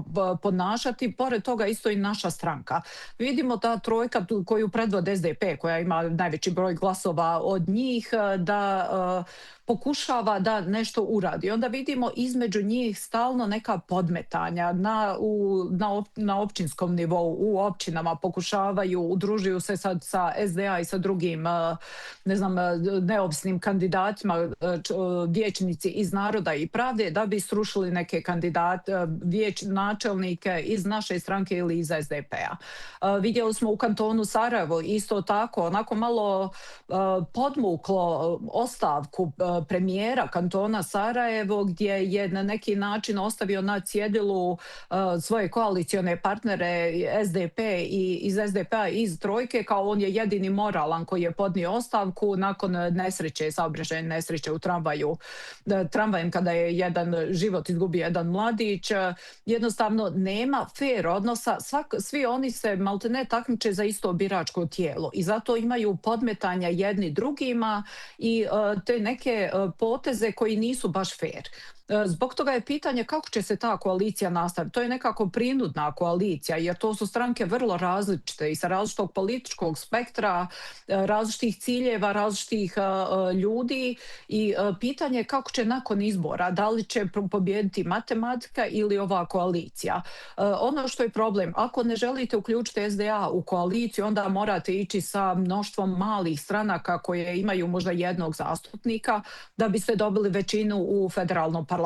ponašati, pored toga isto i naša stranka. Vidimo da trojka koju predvodi SDP, koja ima najveći broj glasova od njih, da pokušava da nešto uradi. Onda vidimo između njih stalno neka podmetanja na općinskom nivou, u općinama pokušavaju, udružuju se sad sa SDA i sa drugim, neovisnim kandidatima, vijećnici iz Naroda i pravde, da bi srušili neke kandidate, načelnike iz naše stranke ili iz SDP-a. Vidjeli smo u kantonu Sarajevo isto tako, onako malo podmuklo ostavku premijera kantona Sarajevo, gdje je na neki način ostavio na cjedilu svoje koalicione partnere SDP i iz SDP-a iz trojke, kao on je jedini moralan koji je podnio ostavku nakon saobraćajne nesreće u tramvajem kada je jedan život izgubio jedan mladić. Jednostavno nema fair odnosa, svi oni se maltene takmiče za isto biračko tijelo i zato imaju podmetanja jedni drugima i te neke poteze koji nisu baš fair. Zbog toga je pitanje kako će se ta koalicija nastaviti. To je nekako prinudna koalicija jer to su stranke vrlo različite i sa različitog političkog spektra, različitih ciljeva, različitih ljudi i pitanje je kako će nakon izbora, da li će pobijediti matematika ili ova koalicija. Ono što je problem, ako ne želite uključiti SDA u koaliciju, onda morate ići sa mnoštvom malih stranaka koje imaju možda jednog zastupnika da biste dobili većinu u federalnom parlamentu.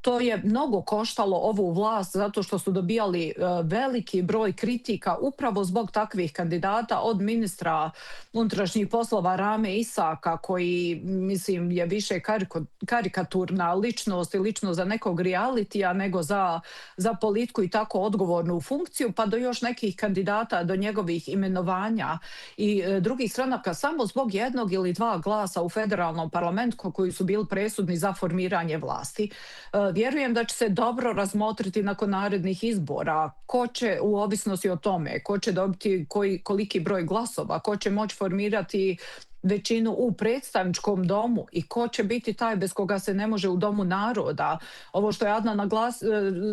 To je mnogo koštalo ovu vlast zato što su dobijali veliki broj kritika upravo zbog takvih kandidata, od ministra unutrašnjih poslova Rame Isaka, koji mislim je više karikaturna ličnost i ličnost za nekog realitija nego za politiku i tako odgovornu funkciju, pa do još nekih kandidata, do njegovih imenovanja i drugih stranaka samo zbog jednog ili dva glasa u federalnom parlamentu koji su bili presudni za formiranje vlasti. Vjerujem da će se dobro razmotriti nakon narednih izbora ko će, u ovisnosti o tome, ko će dobiti koliki broj glasova, ko će moći formirati većinu u predstavničkom domu i ko će biti taj bez koga se ne može u Domu naroda. Ovo što je Adnan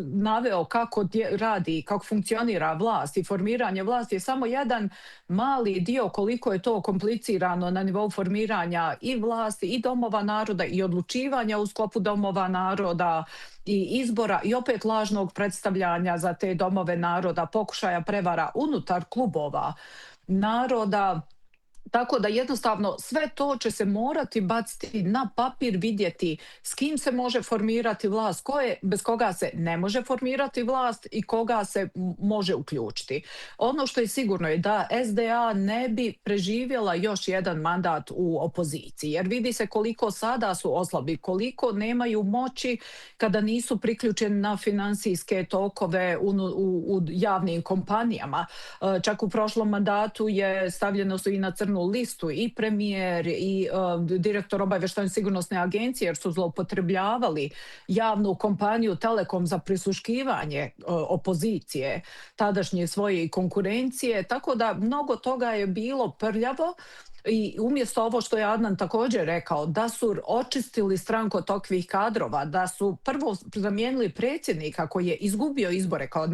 naveo kako radi, kako funkcionira vlast i formiranje vlasti je samo jedan mali dio koliko je to komplicirano na nivou formiranja i vlasti i domova naroda i odlučivanja u sklopu domova naroda i izbora i opet lažnog predstavljanja za te domove naroda, pokušaja prevara unutar klubova naroda. Tako da jednostavno sve to će se morati baciti na papir, vidjeti s kim se može formirati vlast, bez koga se ne može formirati vlast i koga se može uključiti. Ono što je sigurno je da SDA ne bi preživjela još jedan mandat u opoziciji, jer vidi se koliko sada su oslabi, koliko nemaju moći kada nisu priključeni na financijske tokove u javnim kompanijama. Čak u prošlom mandatu je stavljeno su i na crnu listu i premijer i direktor obavještajne sigurnosne agencije jer su zloupotrebljavali javnu kompaniju Telekom za prisluškivanje opozicije, tadašnje svoje konkurencije, tako da mnogo toga je bilo prljavo. I umjesto ovo što je Adnan također rekao, da su očistili stranku od takvih kadrova, da su prvo zamijenili predsjednika koji je izgubio izbore kao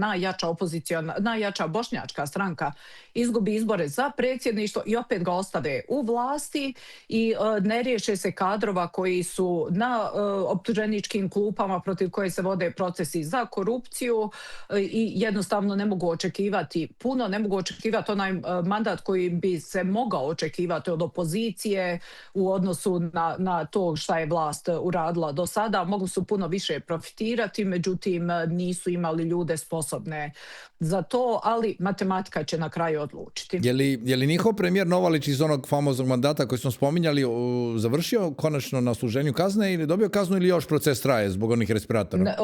najjača bošnjačka stranka, izgubi izbore za predsjedništvo i opet ga ostave u vlasti i ne riješe se kadrova koji su na optuženičkim klupama protiv koje se vode procesi za korupciju i jednostavno ne mogu očekivati puno, ne mogu očekivati onaj mandat koji bi se mogao očekivati od opozicije u odnosu na to šta je vlast uradila do sada. Mogli su puno više profitirati, međutim nisu imali ljude sposobne za to, ali matematika će na kraju odlučiti. Je li njihov premijer Novalić iz onog famoznog mandata koji smo spominjali završio konačno na služenju kazne ili dobio kaznu ili još proces traje zbog onih respiratora?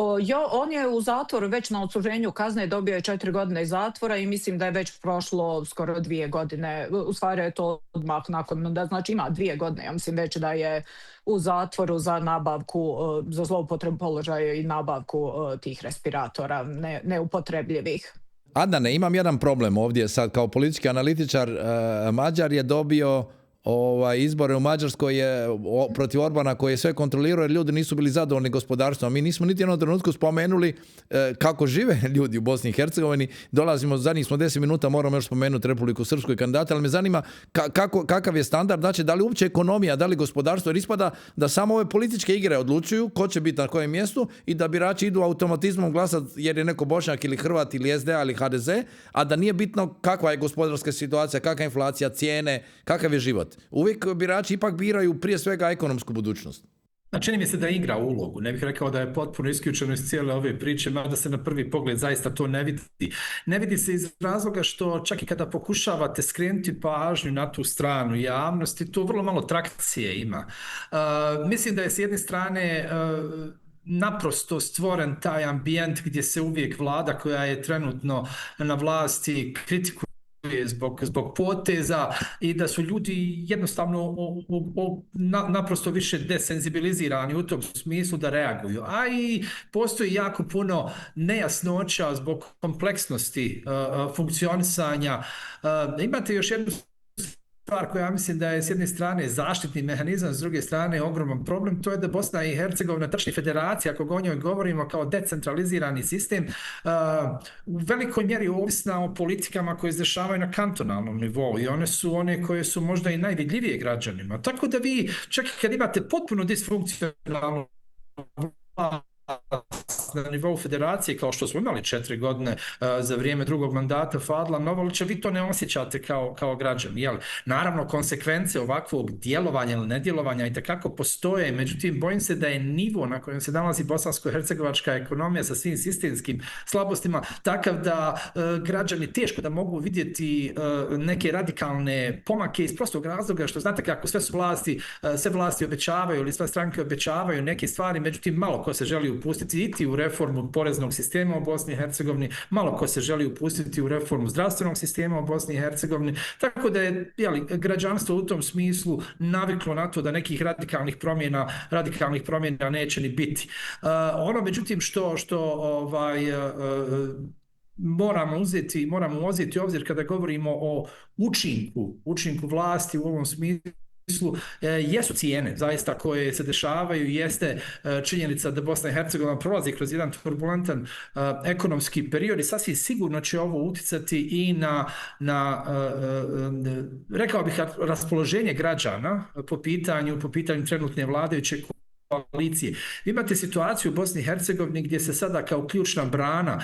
On je u zatvoru već na odsluženju kazne, dobio je 4 godine zatvora i mislim da je već prošlo skoro 2 godine. U stvari je to odmah nakon, znači ima 2 godine. Ja mislim već da je u zatvoru za nabavku, za zloupotrebu položaja i nabavku tih respiratora neupotrebljivih. Adnane, imam jedan problem ovdje. Sad kao politički analitičar, Mađar je dobio izbore u Mađarskoj protiv Orbana koji je sve kontrolirao jer ljudi nisu bili zadovoljni gospodarstvom. Mi nismo niti jednom trenutku spomenuli kako žive ljudi u Bosni i Hercegovini. Dolazimo, zadnjih smo 10 minuta, moramo još spomenuti Republiku Srpsku i kandidata, ali me zanima kakav je standard, znači da li uopće ekonomija, da li gospodarstvo, jer ispada da samo ove političke igre odlučuju ko će biti na kojem mjestu i da birači idu automatizmom glasati jer je neko Bošnjak ili Hrvat ili SDA ili HDZ, a da nije bitno kakva je gospodarska situacija, kakva je inflacija, cijene, kakav je život. Uvijek birači ipak biraju prije svega ekonomsku budućnost. Čini mi se da igra ulogu. Ne bih rekao da je potpuno isključeno iz cijele ove priče, mada se na prvi pogled zaista to ne vidi. Ne vidi se iz razloga što čak i kada pokušavate skrenuti pažnju na tu stranu javnosti, to vrlo malo trakcije ima. Mislim da je s jedne strane naprosto stvoren taj ambijent gdje se uvijek vlada koja je trenutno na vlasti kritikuje zbog poteza i da su ljudi jednostavno naprosto više desenzibilizirani u tom smislu da reaguju. A i postoji jako puno nejasnoća zbog kompleksnosti funkcionisanja. Imate još jednu stvar koja ja mislim da je s jedne strane zaštitni mehanizam, s druge strane ogroman problem, to je da Bosna i Hercegovina, tačnije federacija, ako o njoj govorimo kao decentralizirani sistem, u velikoj mjeri ovisna o politikama koje se dešavaju na kantonalnom nivou i one su one koje su možda i najvidljivije građanima. Tako da vi, čak i kad imate potpuno disfunkcionalnu na nivou federacije, kao što smo imali 4 godine za vrijeme drugog mandata Fadla Novalića, vi to ne osjećate kao građani. Jel? Naravno, konsekvence ovakvog djelovanja ili nedjelovanja i takako postoje, međutim, bojim se da je nivo na kojem se nalazi bosansko-hercegovačka ekonomija sa svim sistemskim slabostima takav da građani teško da mogu vidjeti neke radikalne pomake iz prostog razloga što znate kako sve vlasti obećavaju ili sve stranke obećavaju neke stvari, međutim, malo ko se želi upustiti iti u reformu poreznog sistema u Bosni i Hercegovini, malo ko se želi upustiti u reformu zdravstvenog sistema u Bosni i Hercegovini, tako da je građanstvo u tom smislu naviklo na to da nekih radikalnih promjena neće ni biti. Ono međutim što moramo uzeti u obzir kada govorimo o učinku vlasti u ovom smislu, jesu cijene zaista koje se dešavaju, jeste činjenica da Bosna i Hercegovina prolazi kroz jedan turbulentan ekonomski period i sasvim sigurno će ovo utjecati i na rekao bih raspoloženje građana po pitanju trenutne vladajuće koalicije. Imate situaciju u Bosni i Hercegovini gdje se sada kao ključna brana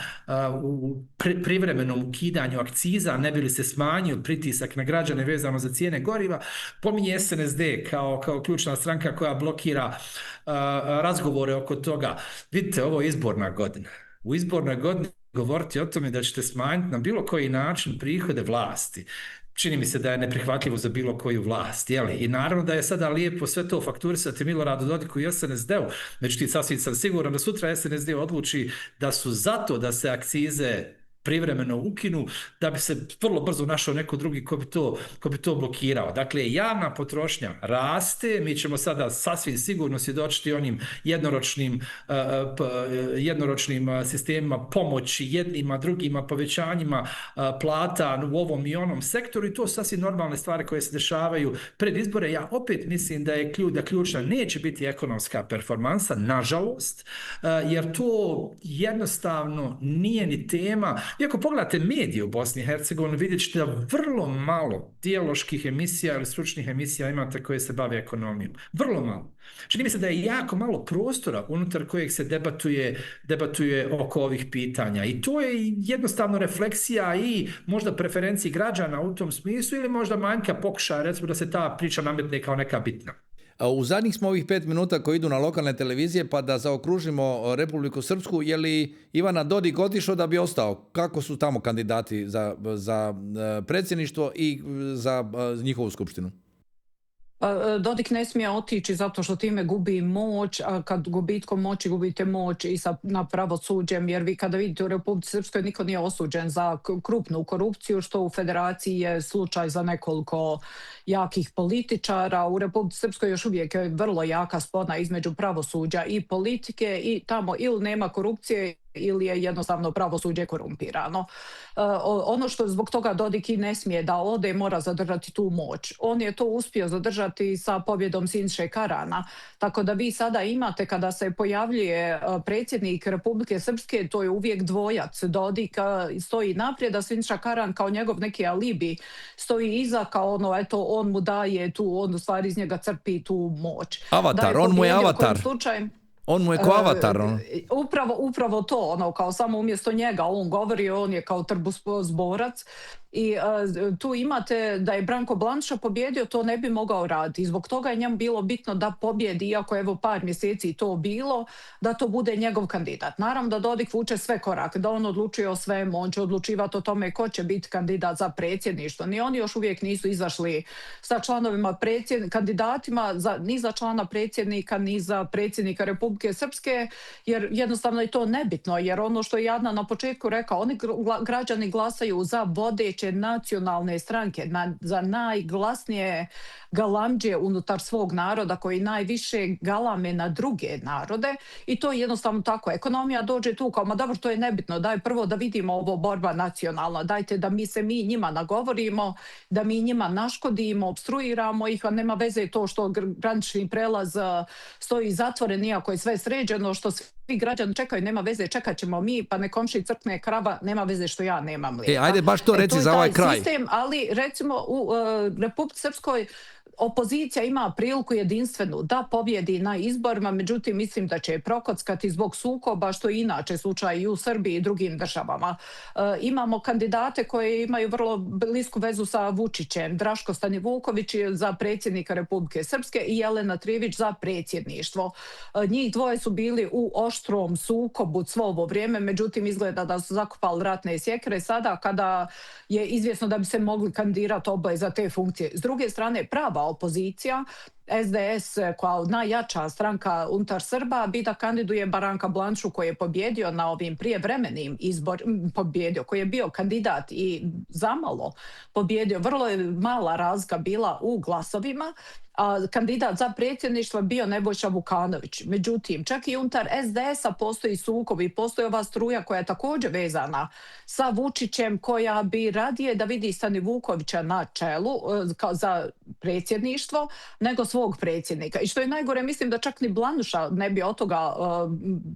u privremenom ukidanju akciza, ne bi li se smanjio pritisak na građane vezano za cijene goriva, pominje SNSD kao ključna stranka koja blokira razgovore oko toga. Vidite, ovo je izborna godina. U izbornoj godini govoriti o tome da ćete smanjiti na bilo koji način prihode vlasti, čini mi se da je neprihvatljivo za bilo koju vlast. I naravno da je sada lijepo sve to fakturisati Miloradu Dodiku i SNSD-u, međutim sasvim sam siguran da sutra SNSD odluči da su zato da se akcize privremeno ukinu, da bi se vrlo brzo našao neko drugi ko bi to blokirao. Dakle, javna potrošnja raste, mi ćemo sada sasvim sigurno svjedočiti onim jednoročnim sistemima pomoći jednima, drugima, povećanjima plata u ovom i onom sektoru, i to su sasvim normalne stvari koje se dešavaju pred izbore. Ja opet mislim da ključna neće biti ekonomska performansa, nažalost, jer to jednostavno nije ni tema. I ako pogledate medije u Bosni i Hercegovini, vidjet ćete da vrlo malo dijaloških emisija ili stručnih emisija imate koje se bave ekonomijom. Vrlo malo. Čini mi se da je jako malo prostora unutar kojeg se debatuje oko ovih pitanja. I to je jednostavno refleksija i možda preferenciji građana u tom smislu, ili možda manjka pokušaja, recimo, da se ta priča nametne kao neka bitna. U zadnjih smo ovih 5 minuta koji idu na lokalne televizije, pa da zaokružimo Republiku Srpsku, je li Ivana Dodik otišao da bi ostao? Kako su tamo kandidati za predsjedništvo i za njihovu skupštinu? Dodik ne smije otići zato što time gubi moć, a kad gubitkom moći gubite moć i na pravosuđem, jer vi kada vidite u Republici Srpskoj niko nije osuđen za krupnu korupciju, što u Federaciji je slučaj za nekoliko jakih političara. U Republici Srpskoj još uvijek je vrlo jaka spona između pravosuđa i politike, i tamo ili nema korupcije ili je jednostavno pravosuđe korumpirano. Ono što zbog toga Dodik i ne smije da ode, mora zadržati tu moć. On je to uspio zadržati sa pobjedom Sinše Karana. Tako da vi sada imate, kada se pojavljuje predsjednik Republike Srpske, to je uvijek dvojac. Dodik stoji naprijed, a Sinša Karan kao njegov neki alibi stoji iza, kao ono, eto, on mu daje tu, on u stvari iz njega crpi tu moć. Avatar, on mu je avatar. On mu je kao avatar. Upravo to, ono, kao samo umjesto njega on govori, on je kao trbuzborac. I tu imate da je Branko Blanša pobjedio, to ne bi mogao raditi. I zbog toga je njemu bilo bitno da pobjedi, iako evo par mjeseci to bilo, da to bude njegov kandidat. Naravno da Dodik vuče sve korake, da on odlučuje o svemu, on će odlučivati o tome ko će biti kandidat za predsjedništvo. Ni oni još uvijek nisu izašli sa članovima kandidatima ni za člana predsjednika, ni za predsjednika Republike Srpske, jer jednostavno je to nebitno, jer ono što je Adnan na početku rekao, oni građani glasaju za vodeće nacionalne stranke, za najglasnije galamđe unutar svog naroda koji najviše galame na druge narode, i to je jednostavno tako. Ekonomija dođe tu kao, ma dobro, to je nebitno, daj prvo da vidimo ovo borba nacionalna, dajte da mi njima nagovorimo, da mi njima naškodimo, obstruiramo ih, a nema veze to što granični prelaz stoji zatvoren, iako je sve sređeno, što svi građani čekaju, nema veze, čekat ćemo mi, pa ne komši crkne krava, nema veze što ja nemam mlijeka. Ajde baš to reci za ovaj kraj. Sistem, ali recimo u Republici Srpskoj opozicija ima priliku jedinstvenu da pobjedi na izborima, međutim mislim da će je prokockati zbog sukoba, što je inače slučaj i u Srbiji i drugim državama. Imamo kandidate koji imaju vrlo blisku vezu sa Vučićem. Draško Stanivuković je za predsjednika Republike Srpske i Jelena Trivić za predsjedništvo. Njih dvoje su bili u oštrom sukobu svo ovo vrijeme, međutim izgleda da su zakupali ratne sjekire sada kada je izvjesno da bi se mogli kandidirati oboje za te funkcije. S druge strane, prava opozicija, SDS kao najjača stranka unutar Srba, bi da kandiduje Branka Blanšu koji je pobjedio na ovim prijevremenim izborima, koji je bio kandidat i zamalo pobjedio, vrlo je mala razlika bila u glasovima, a kandidat za predsjedništvo bio Nebojša Vukanović. Međutim, čak i unutar SDS-a postoji sukob i postoji ova struja koja je također vezana sa Vučićem, koja bi radije da vidi Stanivukovića na čelu za predsjedništvo nego svog predsjednika. I što je najgore, mislim da čak ni Blanša ne bi od toga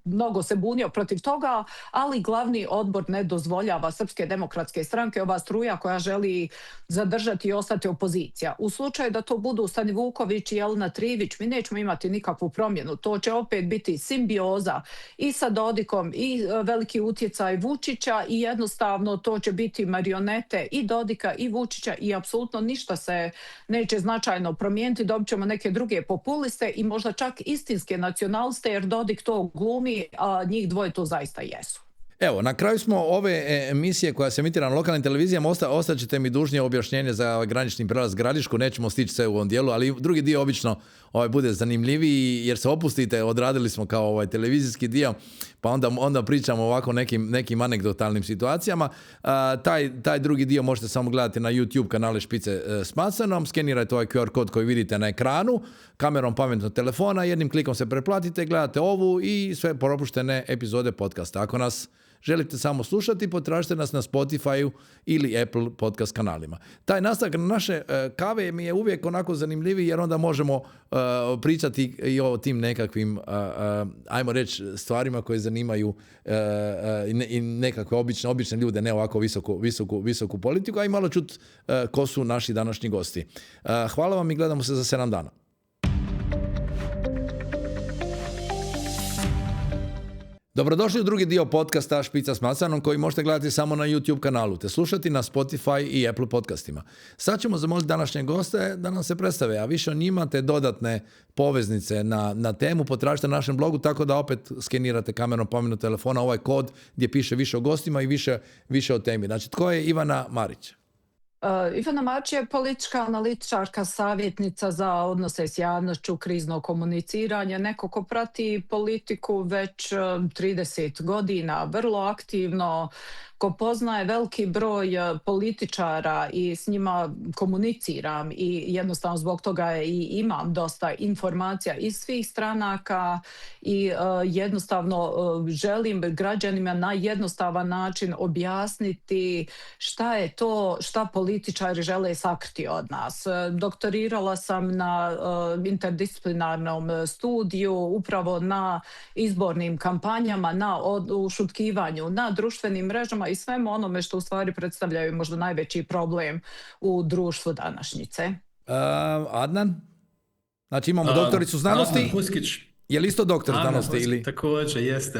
mnogo se bunio protiv toga, ali glavni odbor ne dozvoljava Srpske demokratske stranke, ova struja koja želi zadržati i ostati opozicija. U slučaju da to budu Stanivuković i Jelena Trivić, mi nećemo imati nikakvu promjenu. To će opet biti simbioza i sa Dodikom i veliki utjecaj Vučića, i jednostavno to će biti marionete i Dodika i Vučića i apsolutno ništa se neće značajno promijeniti. Dobit ćemo neke druge populiste i možda čak istinske nacionaliste, jer Dodik to glumi, a njih dvoje to zaista jesu. Evo, na kraju smo ove emisije koja se emitira na lokalnim televizijama, ostaćete mi dužnije objašnjenje za granični prelaz Gradišku, nećemo stići sve u ovom dijelu, ali drugi dio obično bude zanimljiviji jer se opustite, odradili smo kao televizijski dio, pa onda pričamo ovako nekim anegdotalnim situacijama. Taj drugi dio možete samo gledati na YouTube kanale Špice s Macanom, skenirajte ovaj QR kod koji vidite na ekranu, kamerom pametnog telefona, jednim klikom se preplatite, gledate ovu i sve propuštene epizode podcasta. Ako nas želite samo slušati, potražite nas na Spotify ili Apple podcast kanalima. Taj nastavak naše kave mi je uvijek onako zanimljiviji jer onda možemo pričati i o tim nekakvim, ajmo reći, stvarima koje zanimaju i nekakve obične ljude, ne ovako visoku politiku, a i malo čut ko su naši današnji gosti. Hvala vam i gledamo se za 7 dana. Dobrodošli u drugi dio podcasta Špica s Macanom koji možete gledati samo na YouTube kanalu te slušati na Spotify i Apple podcastima. Sad ćemo zamoliti današnje goste da nam se predstave, a više o njima te dodatne poveznice na temu potražite na našem blogu tako da opet skenirate kamerom pametnog telefona ovaj kod gdje piše više o gostima i više o temi. Znači, tko je Ivana Marić? Ivana Marić je politička analitičarka, savjetnica za odnose s javnošću, krizno komuniciranje, neko ko prati politiku već 30 godina, vrlo aktivno, ko poznaje veliki broj političara i s njima komuniciram i jednostavno zbog toga i imam dosta informacija iz svih stranaka i jednostavno želim građanima na jednostavan način objasniti šta je to šta političari žele sakriti od nas. Doktorirala sam na interdisciplinarnom studiju upravo na izbornim kampanjama, na ušutkivanju, na društvenim mrežama i svemu onome što u stvari predstavljaju možda najveći problem u društvu današnjice. Adnan? Znači imamo doktoricu znanosti. Adnan Puskić. Je li isto doktor znanosti? Ili? Također jeste.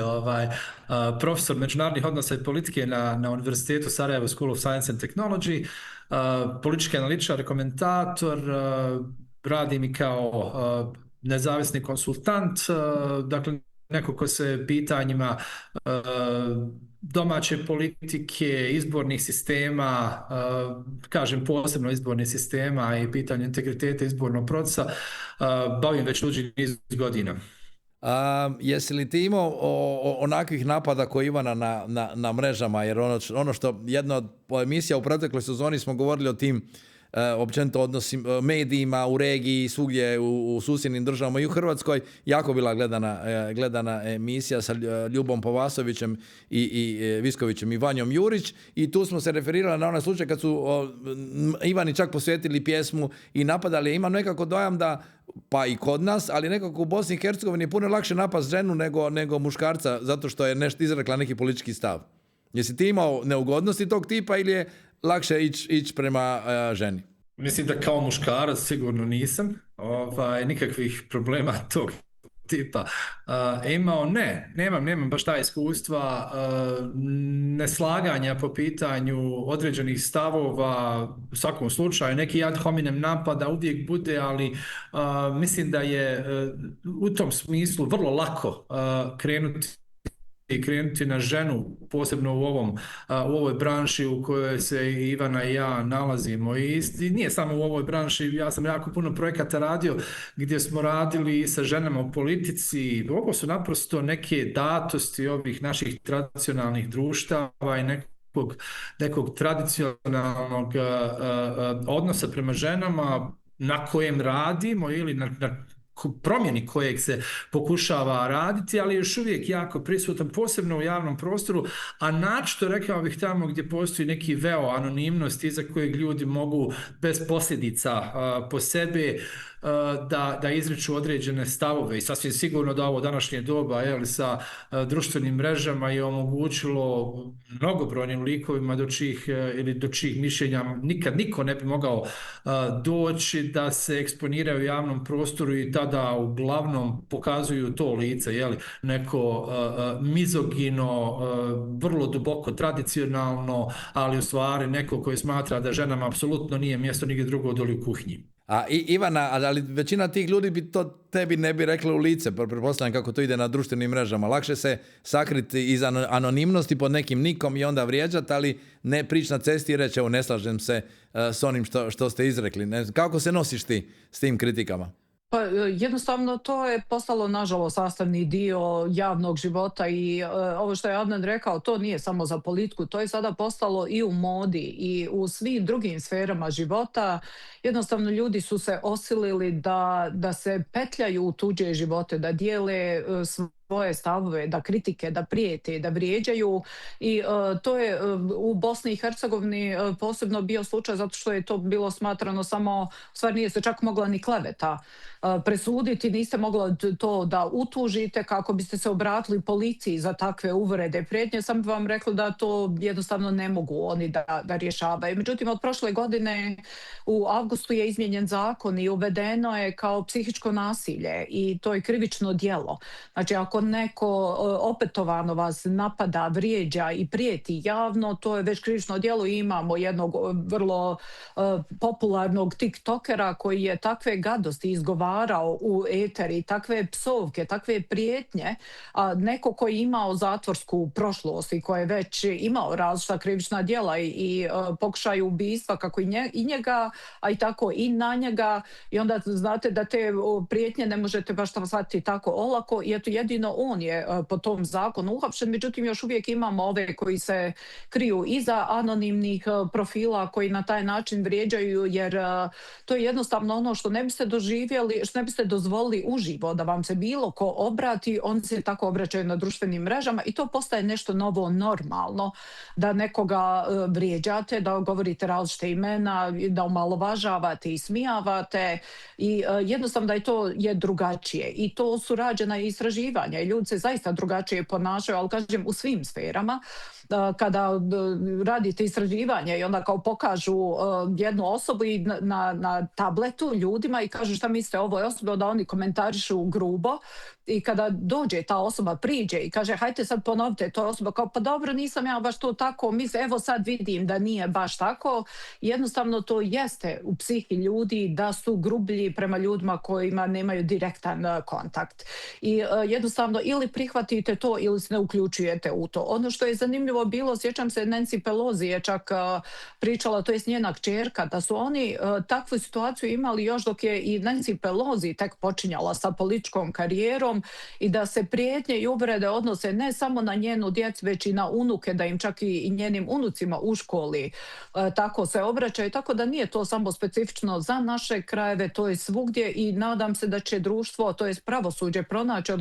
Profesor međunarodnih odnosa i politike na Univerzitetu Sarajevo School of Science and Technology, politički analitičar, komentator, radim i kao nezavisni konsultant, dakle neko ko se pitanjima domaće politike, izbornih sistema, kažem posebno izbornih sistema i pitanje integriteta izbornog procesa, bavim već duži niz godina. Jesi li ti imao onakvih napada koji Ivana na mrežama, jer ono što jedna od emisija u protekloj sezoni smo govorili o tim općenito odnosima medijima u regiji, svugdje u susjednim državama i u Hrvatskoj, jako bila gledana emisija sa Ljubom Povasovićem i Viskovićem i Vanjom Jurić i tu smo se referirali na onaj slučaj kad su Ivani čak posvetili pjesmu i napadali. Imam nekako dojam da, pa i kod nas, ali nekako u Bosni i Hercegovini je puno lakše napast ženu nego muškarca zato što je nešto izrekla neki politički stav. Jesi ti imao neugodnosti tog tipa ili je lakše ići prema ženi? Mislim da kao muškarac sigurno nisam. Nikakvih problema tog tipa imao. Nemam baš ta iskustva neslaganja po pitanju određenih stavova. U svakom slučaju neki ad hominem napada uvijek bude, ali mislim da je u tom smislu vrlo lako krenuti na ženu, posebno u ovoj branši u kojoj se Ivana i ja nalazimo. I nije samo u ovoj branši, ja sam jako puno projekata radio gdje smo radili sa ženama u politici. Ovo su naprosto neke datosti ovih naših tradicionalnih društava i nekog tradicionalnog odnosa prema ženama na kojem radimo ili na promjeni kojeg se pokušava raditi, ali još uvijek jako prisutan, posebno u javnom prostoru, a naročito rekao bih tamo gdje postoji neki veo anonimnosti iza kojeg ljudi mogu bez posljedica po sebi da izriču određene stavove. I sasvim sigurno da ovo današnje doba sa društvenim mrežama je omogućilo mnogobrojnim likovima do čijih mišljenja nikad niko ne bi mogao doći, da se eksponiraju u javnom prostoru i tada uglavnom pokazuju to lice, neko mizogino, vrlo duboko tradicionalno, ali u stvari neko koji smatra da ženama apsolutno nije mjesto nigdje drugo doli u kuhinji. Ivana, ali većina tih ljudi bi to tebi ne bi rekla u lice, pretpostavljam kako to ide na društvenim mrežama. Lakše se sakriti iza anonimnosti pod nekim nikom i onda vrijeđati, ali ne prići na cesti i reći, evo, ne slažem se s onim što ste izrekli. Kako se nosiš ti s tim kritikama? Pa jednostavno to je postalo nažalost sastavni dio javnog života i ovo što je Adnan rekao, to nije samo za politiku, to je sada postalo i u modi i u svim drugim sferama života. Jednostavno ljudi su se osilili da se petljaju u tuđe živote, da dijele svoje stavove, da kritike, da prijete, da vrijeđaju i to je u Bosni i Hercegovini posebno bio slučaj zato što je to bilo smatrano samo, u stvari nije se čak mogla ni kleveta presuditi, niste mogli to da utužite kako biste se obratili policiji za takve uvrede, prijetnje, sam vam rekla da to jednostavno ne mogu oni da rješavaju. Međutim, od prošle godine u avgustu je izmijenjen zakon i uvedeno je kao psihičko nasilje i to je krivično djelo. Znači, ako neko opetovano vas napada, vrijeđa i prijeti javno, to je već krivično djelo i imamo jednog vrlo popularnog tiktokera koji je takve gadosti izgovarao u eteri, takve psovke, takve prijetnje, a neko koji je imao zatvorsku prošlost i koji je već imao različita krivična djela i pokušaju ubistva kako i njega, a i tako i na njega, i onda znate da te prijetnje ne možete baš shvatiti tako olako i eto jedino on je po tom zakonu uhapšen, međutim još uvijek imamo ove koji se kriju iza anonimnih profila koji na taj način vrijeđaju jer to je jednostavno ono što ne biste doživjeli, što ne biste dozvolili uživo da vam se bilo ko obrati, oni se tako obraćaju na društvenim mrežama i to postaje nešto novo normalno, da nekoga vrijeđate, da govorite različite imena, da omalovažavate i smijavate i jednostavno da je drugačije i to su rađena istraživanja i ljudi se zaista drugačije ponašaju, ali kažem u svim sferama. Kada radite istraživanje i onda kao pokažu jednu osobu i na tabletu ljudima i kažu šta mislite o ovoj osobi, onda oni komentarišu grubo i kada dođe ta osoba, priđe i kaže hajte sad ponovite, to je osoba kao pa dobro nisam ja baš to tako, evo sad vidim da nije baš tako. Jednostavno to jeste u psihi ljudi da su grublji prema ljudima kojima nemaju direktan kontakt. I jednostavno ili prihvatite to ili se ne uključujete u to. Ono što je zanimljivo bilo, sjećam se Nancy Pelosi je čak pričala, to je njena kćerka, da su oni takvu situaciju imali još dok je i Nancy Pelosi tek počinjala sa političkom karijerom i da se prijetnje i uvrede odnose ne samo na njenu djecu, već i na unuke, da im čak i njenim unucima u školi tako se obraćaju, tako da nije to samo specifično za naše krajeve, to je svugdje i nadam se da će društvo, to je pravosuđe, pronaći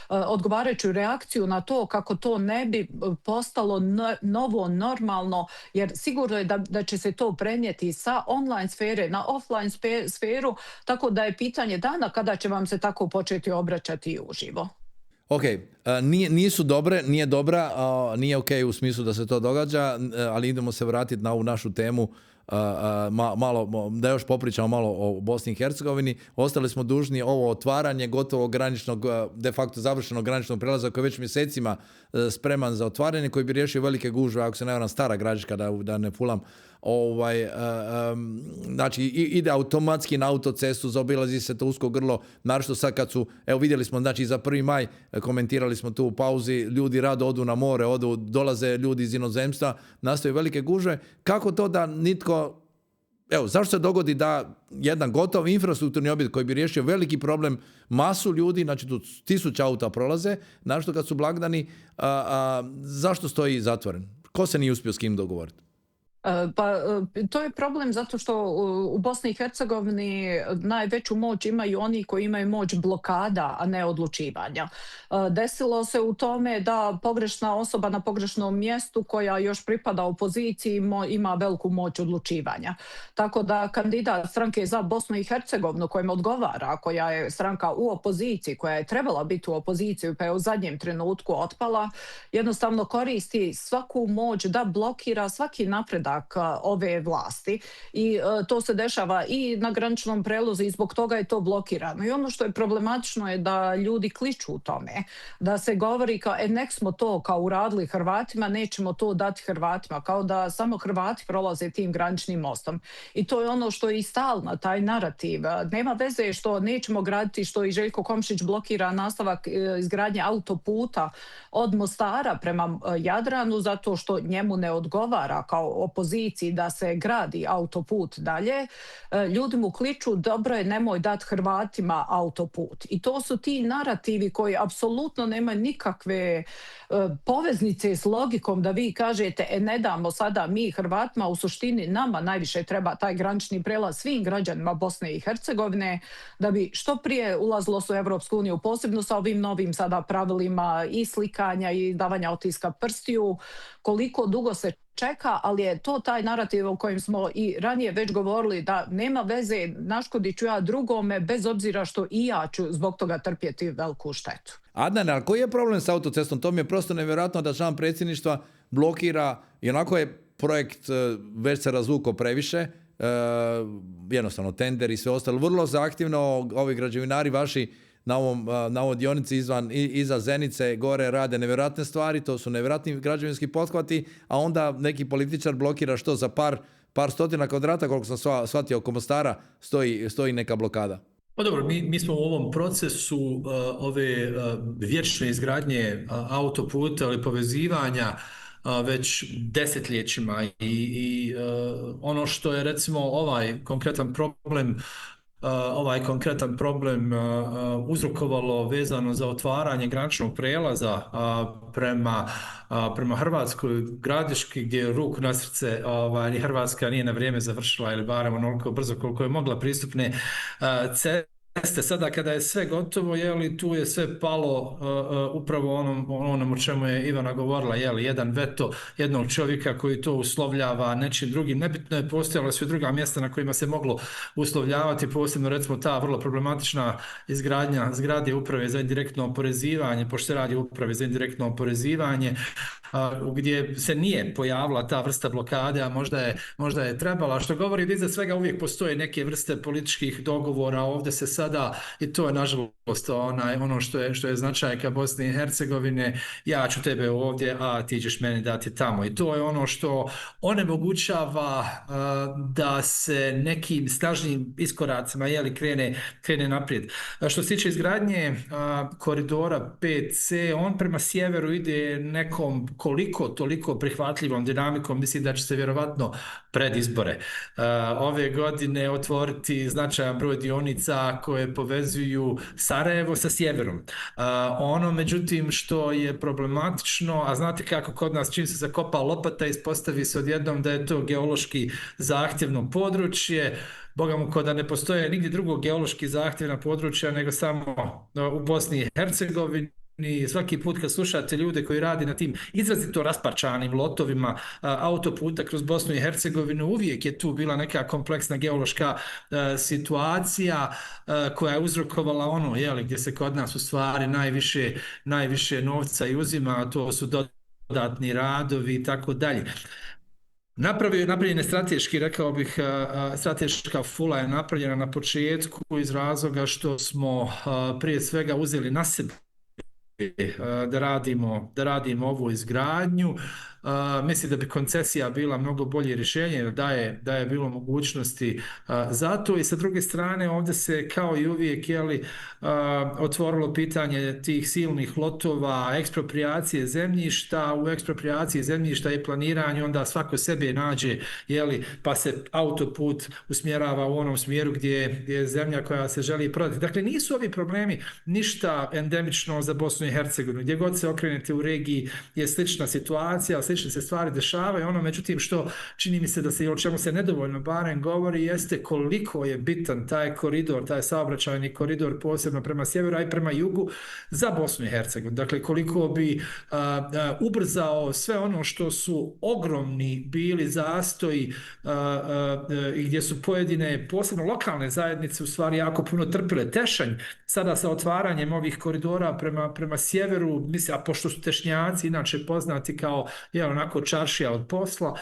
odgovarajuću reakciju na to kako to ne bi postalo novo normalno, jer sigurno je da će se to prenijeti sa online sfere na offline sferu, tako da je pitanje dana kada će vam se tako početi obraćati uživo. Ok, nisu dobre, nije dobra, nije ok u smislu da se to događa, ali idemo se vratiti na ovu našu temu, malo, da još popričamo malo o Bosni i Hercegovini. Ostali smo dužni ovo otvaranje gotovo graničnog, de facto završenog graničnog prelaza koji je već mjesecima spreman za otvaranje, koji bi riješio velike gužve, ako se ne varam, Stara Gradiška, da ne fulam. Znači ide automatski na autocestu, zaobilazi se to usko grlo, naročito sad kad su, evo vidjeli smo, znači za 1. maj komentirali smo tu u pauzi, ljudi rado odu na more, dolaze ljudi iz inozemstva, nastaju velike gužve. Kako to da nitko, evo, zašto se dogodi da jedan gotov infrastrukturni objekt koji bi riješio veliki problem, masu ljudi, znači tu 1000 auta prolaze, naročito kad su blagdani, zašto stoji zatvoren? Ko se nije uspio s kim dogovoriti? Pa to je problem zato što u Bosni i Hercegovini najveću moć imaju oni koji imaju moć blokada, a ne odlučivanja. Desilo se u tome da pogrešna osoba na pogrešnom mjestu koja još pripada opoziciji ima veliku moć odlučivanja. Tako da kandidat stranke za Bosnu i Hercegovinu kojem odgovara, koja je stranka u opoziciji, koja je trebala biti u opoziciji pa je u zadnjem trenutku otpala, jednostavno koristi svaku moć da blokira svaki napredak pritisak ove vlasti i to se dešava i na graničnom prelazu i zbog toga je to blokirano. I ono što je problematično je da ljudi kliču u tome, da se govori kao nek smo to kao uradili Hrvatima, nećemo to dati Hrvatima, kao da samo Hrvati prolaze tim graničnim mostom. I to je ono što je i stalno, taj narativ. Nema veze što nećemo graditi, što i Željko Komšić blokira nastavak izgradnje autoputa od Mostara prema Jadranu zato što njemu ne odgovara kao opoziciji da se gradi autoput dalje. Ljudi mu kliču dobro je nemoj dati Hrvatima autoput. I to su ti narativi koji apsolutno nemaju nikakve poveznice s logikom da vi kažete ne damo sada mi Hrvatima, u suštini nama najviše treba taj granični prelaz svim građanima Bosne i Hercegovine da bi što prije ulazilo se u Evropsku uniju, posebno sa ovim novim sada pravilima i slikanja i davanja otiska prstiju, koliko dugo se čeka, ali je to taj narativ o kojem smo i ranije već govorili da nema veze, naškodit ću ja drugome bez obzira što i ja ću zbog toga trpjeti veliku štetu. Adnan, ali koji je problem s autocestom? To mi je prosto nevjerojatno da član predsjedništva blokira, i onako je projekt već se razvukao previše, jednostavno tender i sve ostalo, vrlo zahtjevno, ovi građevinari vaši na ovoj dionici iza Zenice gore rade nevjerojatne stvari, to su nevjerojatni građevinski pothvati, a onda neki političar blokira što za par stotina kvadrata, koliko sam shvatio oko Mostara, stoji neka blokada. Pa dobro, mi smo u ovom procesu ove vječne izgradnje autoputa ili povezivanja već desetljećima i ono što je recimo ovaj konkretan problem uzrokovalo vezano za otvaranje graničnog prijelaza prema Hrvatskoj Gradiški, gdje ruku na srce ni Hrvatska nije na vrijeme završila ili barem onoliko brzo koliko je mogla pristupne ceste. Sada kada je sve gotovo, tu je sve palo upravo onom o čemu je Ivana govorila, jedan veto jednog čovjeka koji to uslovljava nečim drugim. Nebitno je postojala sve druga mjesta na kojima se moglo uslovljavati, posebno recimo ta vrlo problematična izgradnja zgrade uprave za indirektno oporezivanje, pošto se radi o upravi za indirektno oporezivanje, gdje se nije pojavila ta vrsta blokade, a možda je trebala, što govori da iza svega uvijek postoje neke vrste političkih dogovora. Ovdje se sada, i to je nažalost ono što je značajka Bosne i Hercegovine, ja ću tebe ovdje, a ti ćeš meni dati tamo. I to je ono što onemogućava da se nekim snažnim iskoracima krene naprijed. Što se tiče izgradnje koridora 5C, on prema sjeveru ide nekom koliko toliko prihvatljivom dinamikom. Mislim da će se vjerovatno pred izbore ove godine otvoriti značajan broj dionica koje povezuju Sarajevo sa sjeverom. Ono međutim što je problematično, a znate kako kod nas čim se zakopa lopata ispostavi se odjednom da je to geološki zahtjevno područje. Boga mu, ko da ne postoje nigdje drugo geološki zahtjevna područja nego samo u Bosni i Hercegovini. I svaki put kad slušate ljude koji radi na tim izrazito rasparčanim lotovima autoputa kroz Bosnu i Hercegovinu, uvijek je tu bila neka kompleksna geološka situacija koja je uzrokovala gdje se kod nas u stvari najviše novca i uzima, a to su dodatni radovi i tako dalje. Napravljen je strateški, rekao bih, strateška fula je napravljena na početku iz razloga što smo prije svega uzeli na sebe da radimo ovu izgradnju. Mislim da bi koncesija bila mnogo bolje rješenje, da je bilo mogućnosti za to. I sa druge strane ovdje se kao i uvijek otvorilo pitanje tih silnih lotova, ekspropriacije zemljišta. U ekspropriaciji zemljišta i planiranju onda svako sebe nađe, pa se autoput usmjerava u onom smjeru gdje je zemlja koja se želi prodati. Dakle, nisu ovi problemi ništa endemično za Bosnu i Hercegovinu. Gdje god se okrenete u regiji je slična situacija, slične se stvari dešavaju. Međutim, što čini mi se da se, o čemu se nedovoljno barem govori, jeste koliko je bitan taj koridor, taj saobraćajni koridor, posebno prema sjeveru, a i prema jugu, za Bosnu i Hercegovinu. Dakle, koliko bi ubrzao sve ono što su ogromni bili zastoji i gdje su pojedine, posebno lokalne zajednice, u stvari jako puno trpile. Tešanj, sada sa otvaranjem ovih koridora prema sjeveru, mislim, a pošto su Tešnjaci inače poznati kao onako čaršija od posla.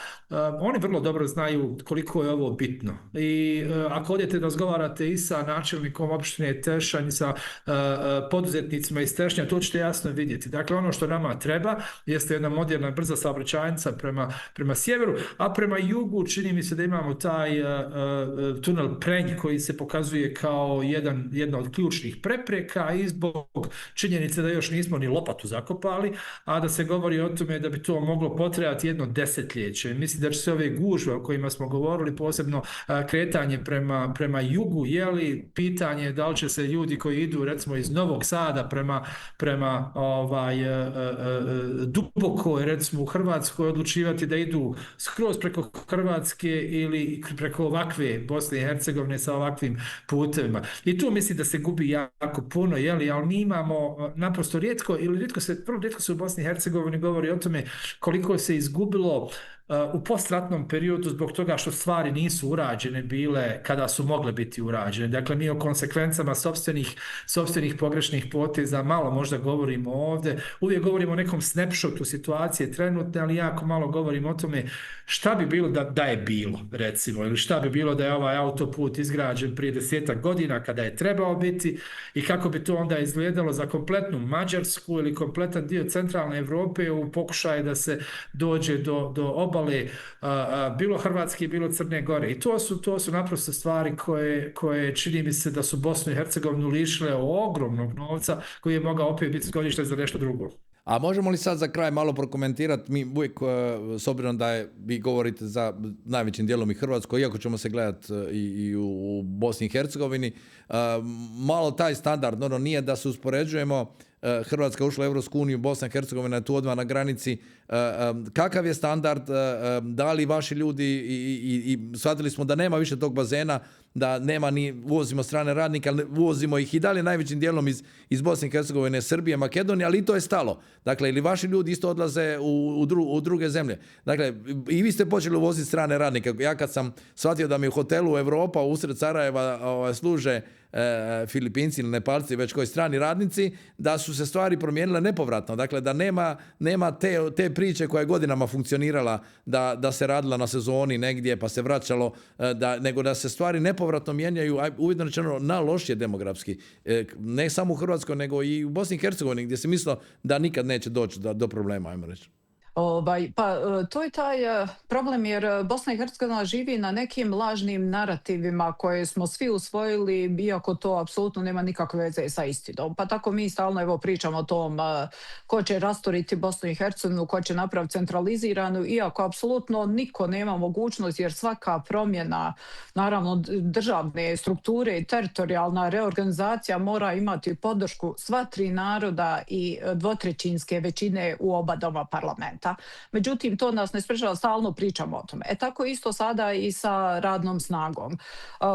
Oni vrlo dobro znaju koliko je ovo bitno. I ako odete da razgovarate i sa načelnikom opštine Tešanj, sa poduzetnicima iz Tešnja, to ćete jasno vidjeti. Dakle, ono što nama treba jeste jedna moderna brza saobraćajnica prema sjeveru, a prema jugu čini mi se da imamo taj tunel Prenj koji se pokazuje kao jedna od ključnih prepreka i zbog činjenice da još nismo ni lopatu zakopali, a da se govori o tome da bi to moglo potrajati jedno desetljeće. Mislim da će se ove gužve o kojima smo govorili, posebno kretanje prema jugu, pitanje da li će se ljudi koji idu recimo iz Novog Sada prema Dubokoj, recimo u Hrvatskoj, odlučivati da idu skroz preko Hrvatske ili preko ovakve Bosne i Hercegovine sa ovakvim putevima. I tu mislim da se gubi jako puno, ali mi imamo naprosto rijetko se u Bosni i Hercegovini govori o tome koliko se izgubilo u postratnom periodu zbog toga što stvari nisu urađene bile kada su mogle biti urađene. Dakle, mi o konsekvencama sopstvenih pogrešnih poteza malo možda govorimo ovdje. Uvijek govorimo o nekom snapshotu situacije trenutne, ali jako malo govorimo o tome šta bi bilo da je bilo, recimo, ili šta bi bilo da je ovaj autoput izgrađen prije 10 godina kada je trebao biti i kako bi to onda izgledalo za kompletnu Mađarsku ili kompletan dio centralne Evrope u pokušaju da se dođe do obale bilo Hrvatske, bilo Crne Gore. I to su naprosto stvari koje čini mi se da su Bosnu i Hercegovinu lišile ogromnog novca koji je mogao opet biti iskorišten za nešto drugo. A možemo li sad za kraj malo prokomentirati, mi uvijek, s obzirom da vi govorite za najvećim dijelom i Hrvatskoj, iako ćemo se gledati i u Bosni i Hercegovini, malo taj standard, nije da se uspoređujemo, Hrvatska ušla u Europsku uniju, Bosna i Hercegovina je tu odmah na granici. Kakav je standard, da li vaši ljudi i shvatili smo da nema više tog bazena, da nema ni uvozimo strane radnike, ali uvozimo ih i dalje najvećim dijelom iz Bosne i Hercegovine, Srbije, Makedonije, ali i to je stalo. Dakle, ili vaši ljudi isto odlaze u druge zemlje. Dakle, i vi ste počeli uvoziti strane radnike. Ja kad sam shvatio da mi u hotelu Europa usred Sarajeva služe Filipinci ili Nepalci, već koji strani radnici, da su se stvari promijenile nepovratno. Dakle, da nema te priče koja je godinama funkcionirala, da se radila na sezoni negdje pa se vraćalo, nego da se stvari nepovratno mijenjaju, uvjetno rečeno, na lošije demografski. Ne samo u Hrvatskoj, nego i u Bosni i Hercegovini, gdje se mislilo da nikad neće doći do problema, ajmo reći. To je taj problem jer Bosna i Hercegovina živi na nekim lažnim narativima koje smo svi usvojili, iako to apsolutno nema nikakve veze sa istinom. Pa tako mi stalno pričamo o tom ko će rasturiti Bosnu i Hercegovinu, ko će napraviti centraliziranu, iako apsolutno niko nema mogućnost jer svaka promjena, naravno državne strukture i teritorijalna reorganizacija mora imati podršku sva tri naroda i dvotrećinske većine u oba doma parlamenta. Međutim, to nas ne sprečava, stalno pričamo o tome. Tako isto sada i sa radnom snagom.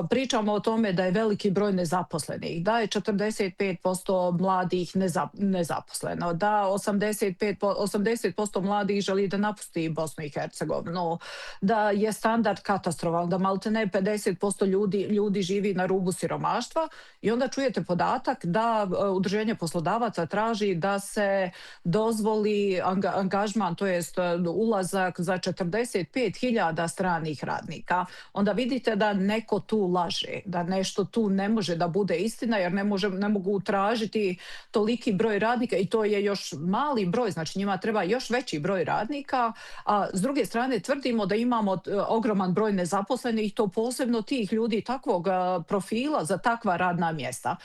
Pričamo o tome da je veliki broj nezaposlenih, da je 45% mladih nezaposleno, da 80% mladih želi da napusti Bosnu i Hercegovinu, da je standard katastrofalan, da maltene 50% ljudi živi na rubu siromaštva i onda čujete podatak da Udruženje poslodavaca traži da se dozvoli angažman, to jest ulazak za 45.000 stranih radnika. Onda vidite da neko tu laže, da nešto tu ne može da bude istina jer ne mogu tražiti toliki broj radnika i to je još mali broj, znači njima treba još veći broj radnika, a s druge strane tvrdimo da imamo ogroman broj nezaposlenih, to posebno tih ljudi takvog profila za takva radna mjesta.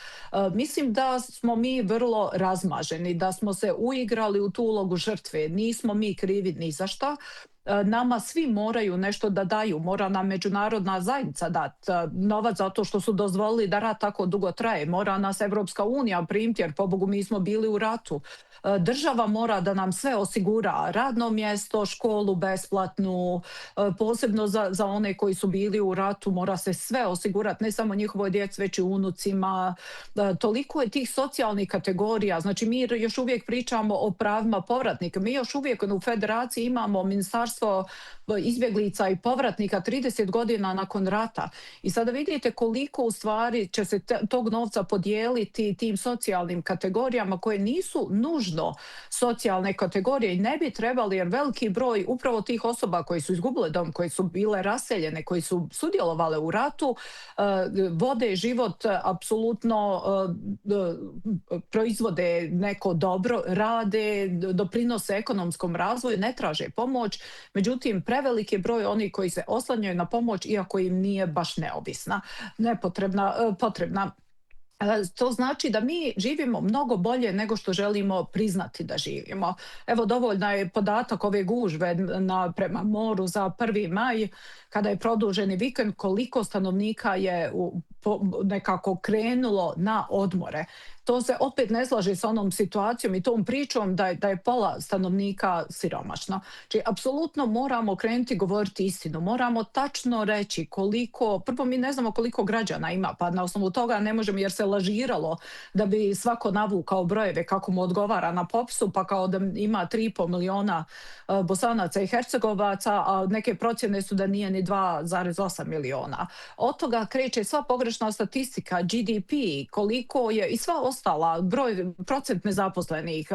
Mislim da smo mi vrlo razmaženi, da smo se uigrali u tu ulogu žrtve, nismo mi krivi ni za šta. Nama svi moraju nešto da daju, mora nam međunarodna zajednica dati novac zato što su dozvolili da rat tako dugo traje, mora nas Evropska unija primiti jer pobogu mi smo bili u ratu. Država mora da nam sve osigura, radno mjesto, školu besplatnu, posebno za one koji su bili u ratu mora se sve osigurati, ne samo njihovoj djeci, već i unucima. Toliko je tih socijalnih kategorija, znači mi još uvijek pričamo o pravima povratnika, mi još uvijek u Federaciji imamo Ministarstvo izbjeglica i povratnika 30 godina nakon rata. I sada vidite koliko u stvari će se tog novca podijeliti tim socijalnim kategorijama koje nisu nužno socijalne kategorije i ne bi trebali, jer veliki broj upravo tih osoba koji su izgubile dom, koji su bile raseljene, koji su sudjelovale u ratu, vode život apsolutno, proizvode neko dobro, rade, doprinose ekonomskom razvoju, ne traže pomoć. Međutim, prevelik je broj onih koji se oslanjaju na pomoć iako im nije baš neovisna, potrebna. To znači da mi živimo mnogo bolje nego što želimo priznati da živimo. Evo, dovoljna je podatak ove gužve prema moru za 1. maj, kada je produženi vikend, koliko stanovnika je nekako krenulo na odmore. To se opet ne slaže sa onom situacijom i tom pričom da je pola stanovnika siromašno. Znači, apsolutno moramo krenuti govoriti istinu. Moramo tačno reći koliko, prvo mi ne znamo koliko građana ima, pa na osnovu toga ne možemo, jer se lažiralo da bi svako navukao brojeve kako mu odgovara na popisu, pa kao da ima 3,5 miliona Bosanaca i Hercegovaca, a neke procjene su da nije ni 2,8 miliona. Od toga kreće sva pogrešna statistika, GDP, koliko je i sva ostala, procent nezaposlenih.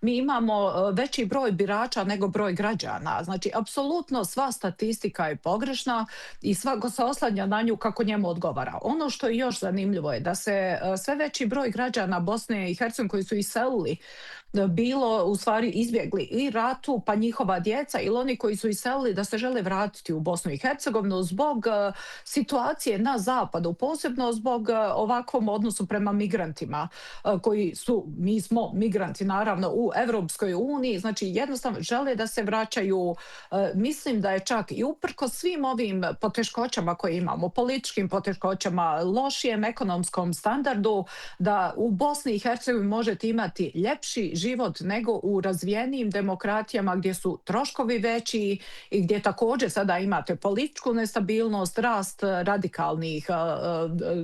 Mi imamo veći broj birača nego broj građana. Znači, apsolutno sva statistika je pogrešna i svako se oslanja na nju kako njemu odgovara. Ono što je još zanimljivo je da se sve veći broj građana Bosne i Hercegovine koji su iselili, bilo u stvari izbjegli i ratu, pa njihova djeca ili oni koji su iselili da se žele vratiti u Bosnu i Hercegovinu zbog situacije na zapadu, posebno zbog ovakvom odnosu prema migrantima koji su, mi smo migranti naravno u Evropskoj uniji, znači jednostavno žele da se vraćaju. Mislim da je čak i uprkos svim ovim poteškoćama koje imamo, političkim poteškoćama, lošijem ekonomskom standardu, da u Bosni i Hercegovini možete imati ljepši život nego u razvijenijim demokratijama gdje su troškovi veći i gdje također sada imate političku nestabilnost, rast radikalnih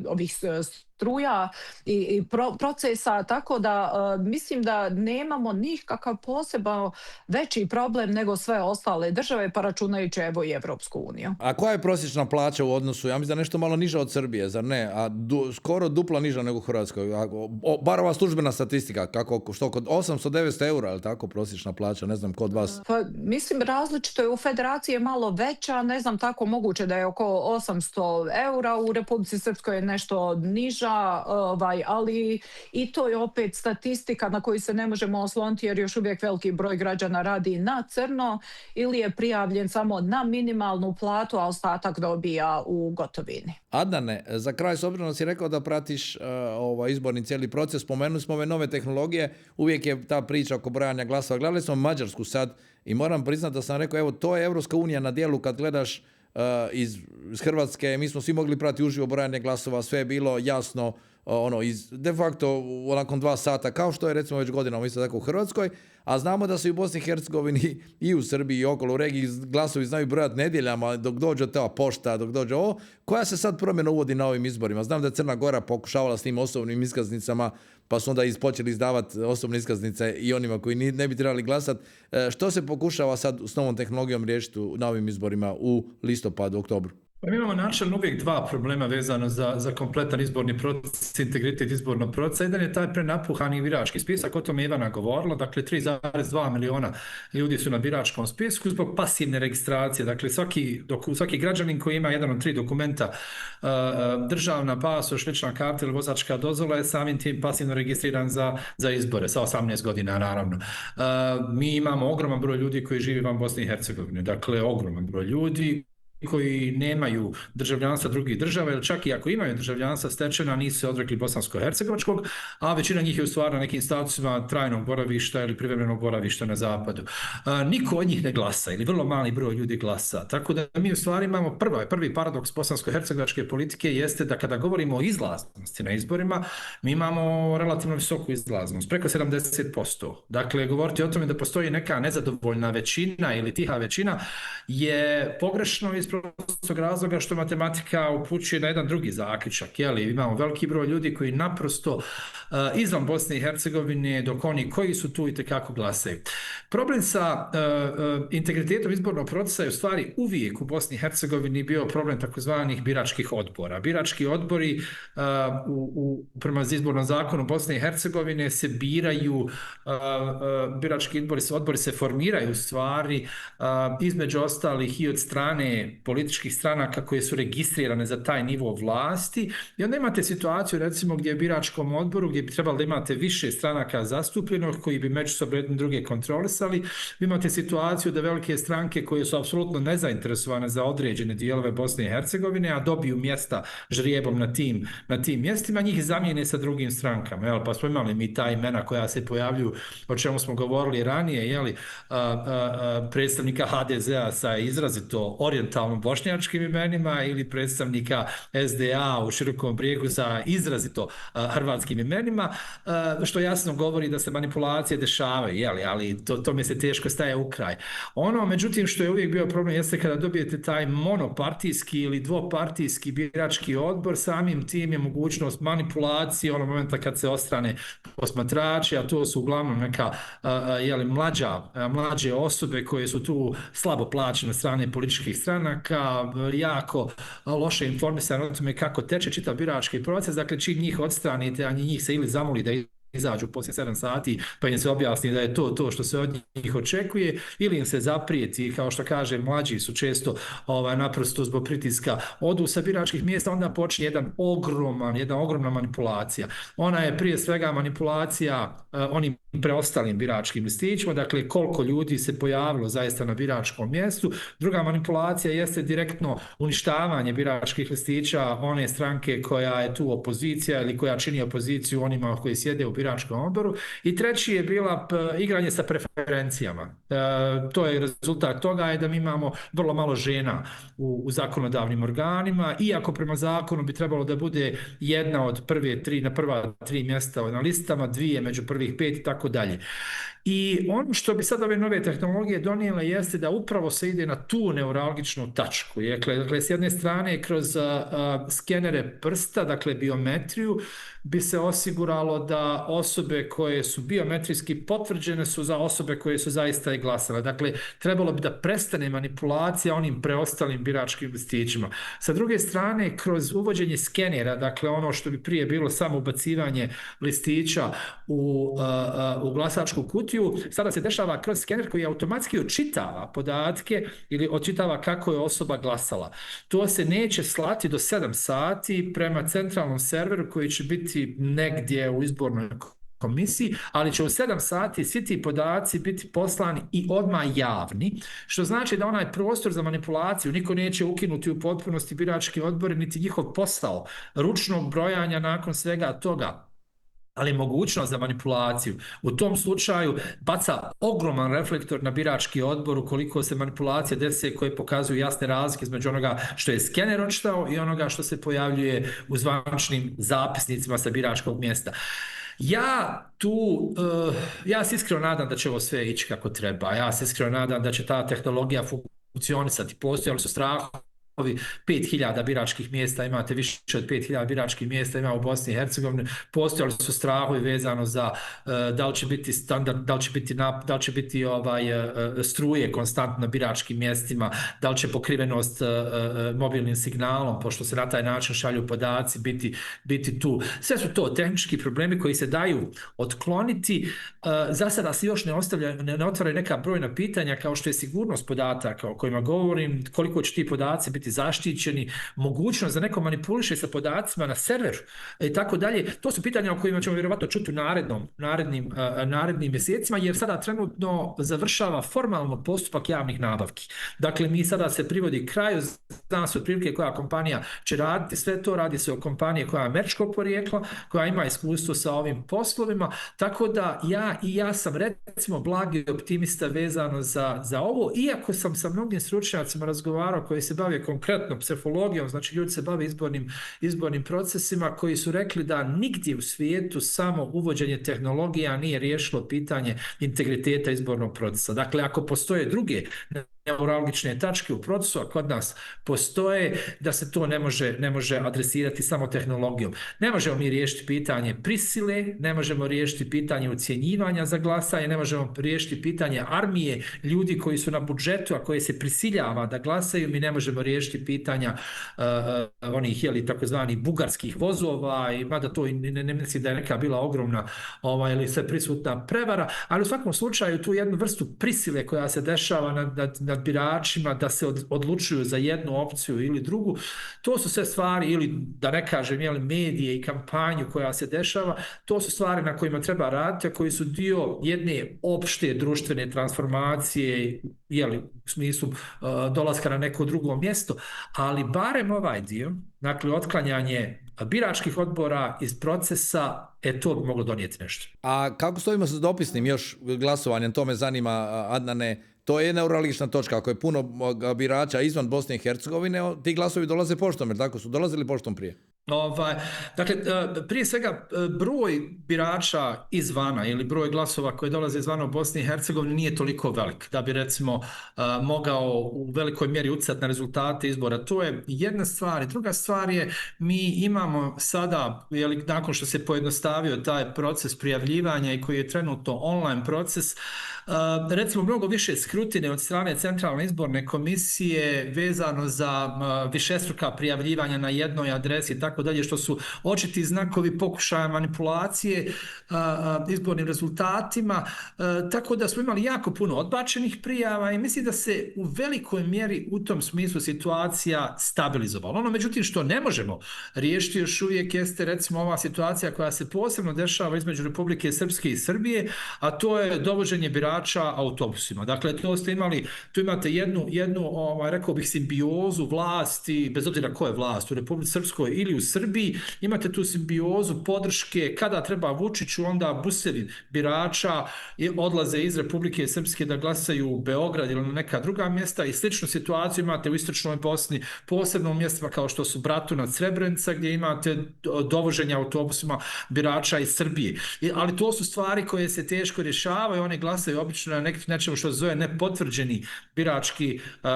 ovih struja i procesa, tako da mislim da nemamo nikakav poseban veći problem nego sve ostale države, pa računajući evo i Evropsku uniju. A koja je prosječna plaća u odnosu? Ja mislim da nešto malo niža od Srbije, zar ne? A skoro duplo niža nego u Hrvatskoj. Bar ova službena statistika, što kod 800-900 eura, je li tako prosječna plaća? Ne znam, kod vas? Pa, mislim, različito je, u Federaciji je malo veća, ne znam, tako moguće da je oko 800 eura, u Republici Srpskoj je nešto niža, ali i to je opet statistika na koju se ne možemo osloniti jer još uvijek veliki broj građana radi na crno ili je prijavljen samo na minimalnu platu, a ostatak dobija u gotovini. Adnane, za kraj, s obzirom da si rekao da pratiš izborni cijeli proces, spomenuli smo ove nove tehnologije, uvijek je ta priča oko brojanja glasova. Gledali smo Mađarsku sad i moram priznati da sam rekao, evo, to je Evropska unija na dijelu kad gledaš iz Hrvatske, mi smo svi mogli pratiti uživo brojanje glasova, sve je bilo jasno, de facto nakon 2 sata, kao što je recimo već godinama isto tako u Hrvatskoj, a znamo da se i u Bosni i Hercegovini i u Srbiji i okolo u regiji glasovi znaju brojati nedjeljama dok dođe ta pošta, dok dođe ovo. Koja se sad promjena uvodi na ovim izborima? Znam da je Crna Gora pokušavala s tim osobnim iskaznicama, pa su onda počeli izdavati osobne iskaznice i onima koji ne bi trebali glasati. Što se pokušava sad s novom tehnologijom riješiti na ovim izborima u listopadu, oktobru? Mi imamo načelno uvijek 2 problema vezano za kompletan izborni proces, integritet izbornog procesa. Jedan je taj prenapuhani birački spisak, o tome je Ivana govorila, dakle 3,2 miliona ljudi su na biračkom spisku zbog pasivne registracije. Dakle, svaki građanin koji ima jedan od 3 dokumenta, državna, pasoš, lična karta ili vozačka dozvola, je samim tim pasivno registriran za izbore, sa 18 godina naravno. Mi imamo ogroman broj ljudi koji živi van Bosne i Hercegovine, dakle ogroman broj ljudi koji nemaju državljanstva drugih država, ili čak i ako imaju državljanstva stečena, nisu se odrekli bosansko-hercegovačkog, a većina njih je u stvari na nekim statusima trajnog boravišta ili privremenog boravišta na zapadu. Niko od njih ne glasa ili vrlo mali broj ljudi glasa. Tako da mi u stvari imamo prvi paradoks bosansko-hercegovačke politike jeste da kada govorimo o izlaznosti na izborima, mi imamo relativno visoku izlaznost, preko 70%. Dakle, govoriti o tome da postoji neka nezadovoljna većina ili tiha većina je pogrešno iz prostog razloga što matematika upućuje na jedan drugi zaključak. Imamo veliki broj ljudi koji naprosto izvan Bosne i Hercegovine, dok oni koji su tu itekako glasaju. Problem sa integritetom izbornog procesa je u stvari uvijek u Bosni i Hercegovini bio problem takozvanih biračkih odbora. Birački odbori prema izbornom zakonu Bosne i Hercegovine se biraju, birački odbori se formiraju u stvari između ostalih i od strane političkih stranaka koje su registrirane za taj nivo vlasti i onda imate situaciju recimo gdje je biračkom odboru gdje bi trebalo da imate više stranaka zastupljenog koji bi međusobno jedne druge kontrolisali. Vi imate situaciju da velike stranke koje su apsolutno nezainteresovane za određene dijelove Bosne i Hercegovine, a dobiju mjesta žrijebom na tim mjestima, njih zamijene sa drugim strankama. Jel? Pa smo imali mi ta imena koja se pojavljuju, o čemu smo govorili ranije, jeli, predstavnika HDZ-a sa izrazito orijentalno bošnjačkim imenima ili predstavnika SDA u Širokom Brijegu sa izrazito hrvatskim imenima, što jasno govori da se manipulacije dešavaju, jeli, ali to mi se teško staje u kraj. Ono, međutim, što je uvijek bio problem jeste kada dobijete taj monopartijski ili dvopartijski birački odbor, samim tim je mogućnost manipulacije onog momenta kad se ostrane posmatrači, a to su uglavnom neka mlađe osobe koje su tu slabo plaćene od strane političkih stranaka, jako loše informisane o tome kako teče čitav birački proces, dakle čim njih odstranite, a njih se ili zamoli da izađu poslije 7 sati pa im se objasni da je to što se od njih očekuje ili im se zaprijeti, kao što kaže, mlađi su često naprosto zbog pritiska odu sa biračkih mjesta, onda počne jedna ogromna manipulacija. Ona je prije svega manipulacija onim preostalim biračkim listićima, dakle koliko ljudi se pojavilo zaista na biračkom mjestu. Druga manipulacija jeste direktno uništavanje biračkih listića one stranke koja je tu opozicija ili koja čini opoziciju onima koji sjede u biračkom odboru. I treći je bila igranje sa preferencijama. To je rezultat toga je da mi imamo vrlo malo žena u zakonodavnim organima, iako prema zakonu bi trebalo da bude jedna od prva tri mjesta na listama, dvije među prvih 5 i tako dalje. I ono što bi sad ove nove tehnologije donijele jeste da upravo se ide na tu neuralgičnu tačku. Dakle, s jedne strane kroz skenere prsta, dakle biometriju, bi se osiguralo da osobe koje su biometrijski potvrđene su za osobe koje su zaista i glasale. Dakle, trebalo bi da prestane manipulacija onim preostalim biračkim listićima. Sa druge strane, kroz uvođenje skenera, dakle ono što bi prije bilo samo ubacivanje listića u glasačku kutiju, sada se dešava kroz skener koji automatski očitava podatke ili očitava kako je osoba glasala. To se neće slati do 7 sati prema centralnom serveru koji će biti negdje u izbornoj komisiji, ali će u 7 sati svi ti podaci biti poslani i odmah javni, što znači da onaj prostor za manipulaciju niko neće ukinuti u potpunosti birački odbor, niti njihov posao ručnog brojanja nakon svega toga, ali mogućnost za manipulaciju u tom slučaju baca ogroman reflektor na birački odbor ukoliko se manipulacije dese koje pokazuju jasne razlike između onoga što je skener očitao i onoga što se pojavljuje u zvaničnim zapisnicima sa biračkog mjesta. Ja se iskreno nadam da će ovo sve ići kako treba. Ja se iskreno nadam da će ta tehnologija funkcionisati. Postojali su strahovi 5.000 biračkih mjesta, imate više od 5.000 biračkih mjesta ima u Bosni i Hercegovini, postojali su strahovi vezano za da li će biti standard, da li će biti struje konstantno na biračkim mjestima, da li će pokrivenost mobilnim signalom, pošto se na taj način šalju podaci, biti tu. Sve su to tehnički problemi koji se daju otkloniti. Za sada se još ne otvaraju neka brojna pitanja kao što je sigurnost podataka o kojima govorim, koliko će ti podaci biti zaštićeni, mogućnost da neko manipuliše sa podacima na serveru i tako dalje. To su pitanja o kojima ćemo vjerovatno čuti u narednim mjesecima, jer sada trenutno završava formalno postupak javnih nabavki. Dakle, mi sada se privodi kraju, zna se otprilike koja kompanija će raditi sve to, radi se o kompaniji koja je američkog porijekla, koja ima iskustvo sa ovim poslovima, tako da ja sam recimo blagi optimista vezano za ovo, iako sam sa mnogim stručnjacima razgovarao koji se bave konkretno psihologijom, znači ljudi se bave izbornim procesima, koji su rekli da nigdje u svijetu samo uvođenje tehnologija nije riješilo pitanje integriteta izbornog procesa. Dakle, ako postoje druge neuralgične tačke u procesu, a kod nas postoje, da se to ne može adresirati samo tehnologijom. Ne možemo mi riješiti pitanje prisile, ne možemo riješiti pitanje ucjenjivanja za glasanje, ne možemo riješiti pitanje armije ljudi koji su na budžetu, a koje se prisiljava da glasaju, mi ne možemo riješiti pitanja onih takozvanih bugarskih vozova, i mada to ne mislim da je neka bila ogromna ili sve prisutna prevara, ali u svakom slučaju tu jednu vrstu prisile koja se dešava nad biračima da se odlučuju za jednu opciju ili drugu, to su sve stvari, ili da ne kažem medije i kampanju koja se dešava, to su stvari na kojima treba raditi, a koji su dio jedne opšte društvene transformacije, u smislu dolaska na neko drugo mjesto, ali barem ovaj dio, dakle otklanjanje biračkih odbora iz procesa, to bi moglo donijeti nešto. A kako stojimo sa dopisnim još glasovanjem, to me zanima, Adnane, to je neuralgična točka, ako je puno birača izvan Bosne i Hercegovine, ti glasovi dolaze poštom, jer tako su dolazili poštom prije? Dakle, prije svega broj birača izvana ili broj glasova koji dolaze izvana u Bosni i Hercegovini nije toliko velik da bi recimo mogao u velikoj mjeri utjecati na rezultate izbora. To je jedna stvar. I druga stvar je, mi imamo sada, nakon što se pojednostavio taj proces prijavljivanja i koji je trenutno online proces, recimo mnogo više skrutine od strane Centralne izborne komisije vezano za višestruka prijavljivanja na jednoj adresi i tako dalje, što su očiti znakovi pokušaja manipulacije izbornim rezultatima, tako da smo imali jako puno odbačenih prijava i mislim da se u velikoj mjeri u tom smislu situacija stabilizovala. Ono međutim što ne možemo riješiti još uvijek jeste recimo ova situacija koja se posebno dešava između Republike Srpske i Srbije, a to je dovoženje birača autobusima. Dakle, tu imate jednu rekao bih, simbiozu vlasti, bez obzira ko je vlast u Republici Srpskoj ili u Srbiji, imate tu simbiozu podrške, kada treba Vučiću, onda busevi birača odlaze iz Republike Srpske da glasaju u Beograd ili na neka druga mjesta, i sličnu situaciju imate u istočnoj Bosni, posebno u mjestima kao što su Bratunac, Srebrenica, gdje imate dovoženje autobusima birača iz Srbije. Ali to su stvari koje se teško rješavaju, one glasaju obično na nečemu što se zove nepotvrđeni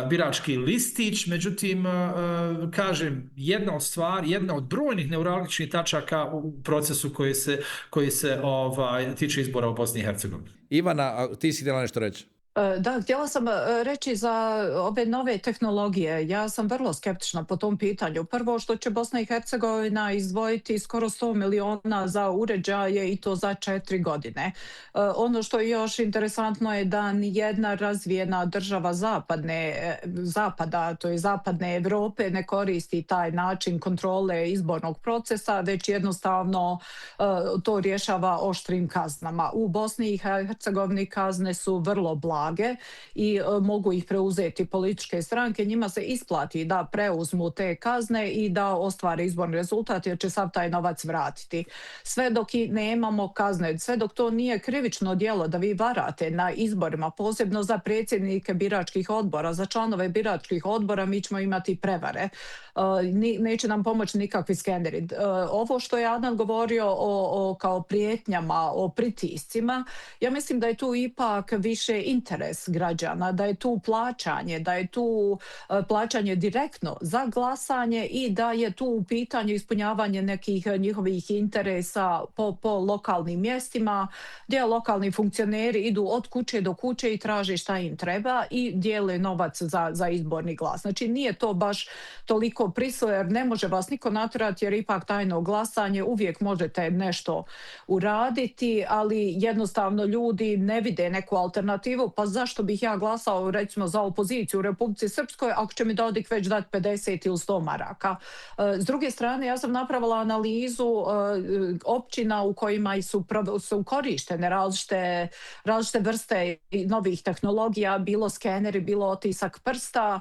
birački listić. Međutim, kažem, jedna od brojnih neuralgičnih tačaka u procesu koji se tiče izbora u Bosni i Hercegovini. Ivana, ti si htjela nešto reći? Da, htjela sam reći za ove nove tehnologije. Ja sam vrlo skeptična po tom pitanju. Prvo, što će Bosna i Hercegovina izdvojiti skoro 100 miliona za uređaje, i to za 4 godine. Ono što je još interesantno je da nijedna razvijena država zapada, to je zapadne Evrope, ne koristi taj način kontrole izbornog procesa, već jednostavno to rješava oštrim kaznama. U Bosni i Hercegovini kazne su vrlo blage i mogu ih preuzeti političke stranke. Njima se isplati da preuzmu te kazne i da ostvare izborni rezultat, jer će sav taj novac vratiti. Sve dok nemamo kazne, sve dok to nije krivično djelo da vi varate na izborima, posebno za predsjednike biračkih odbora, za članove biračkih odbora, mi ćemo imati prevare. Neće nam pomoći nikakvi skeneri. Ovo što je Adnan govorio o kao prijetnjama, o pritiscima, ja mislim da je tu ipak više interes građana, da je tu plaćanje direktno za glasanje i da je tu u pitanju ispunjavanje nekih njihovih interesa po lokalnim mjestima, gdje lokalni funkcioneri idu od kuće do kuće i traže šta im treba i dijele novac za izborni glas. Znači nije to baš toliko prisile, jer ne može vas niko natjerati, jer ipak tajno glasanje, uvijek možete nešto uraditi, ali jednostavno ljudi ne vide neku alternativu, pa zašto bih ja glasao recimo za opoziciju u Republici Srpskoj ako će mi Dodik već dati 50 ili 100 maraka. S druge strane, ja sam napravila analizu općina u kojima su korištene različite vrste novih tehnologija, bilo skeneri, bilo otisak prsta,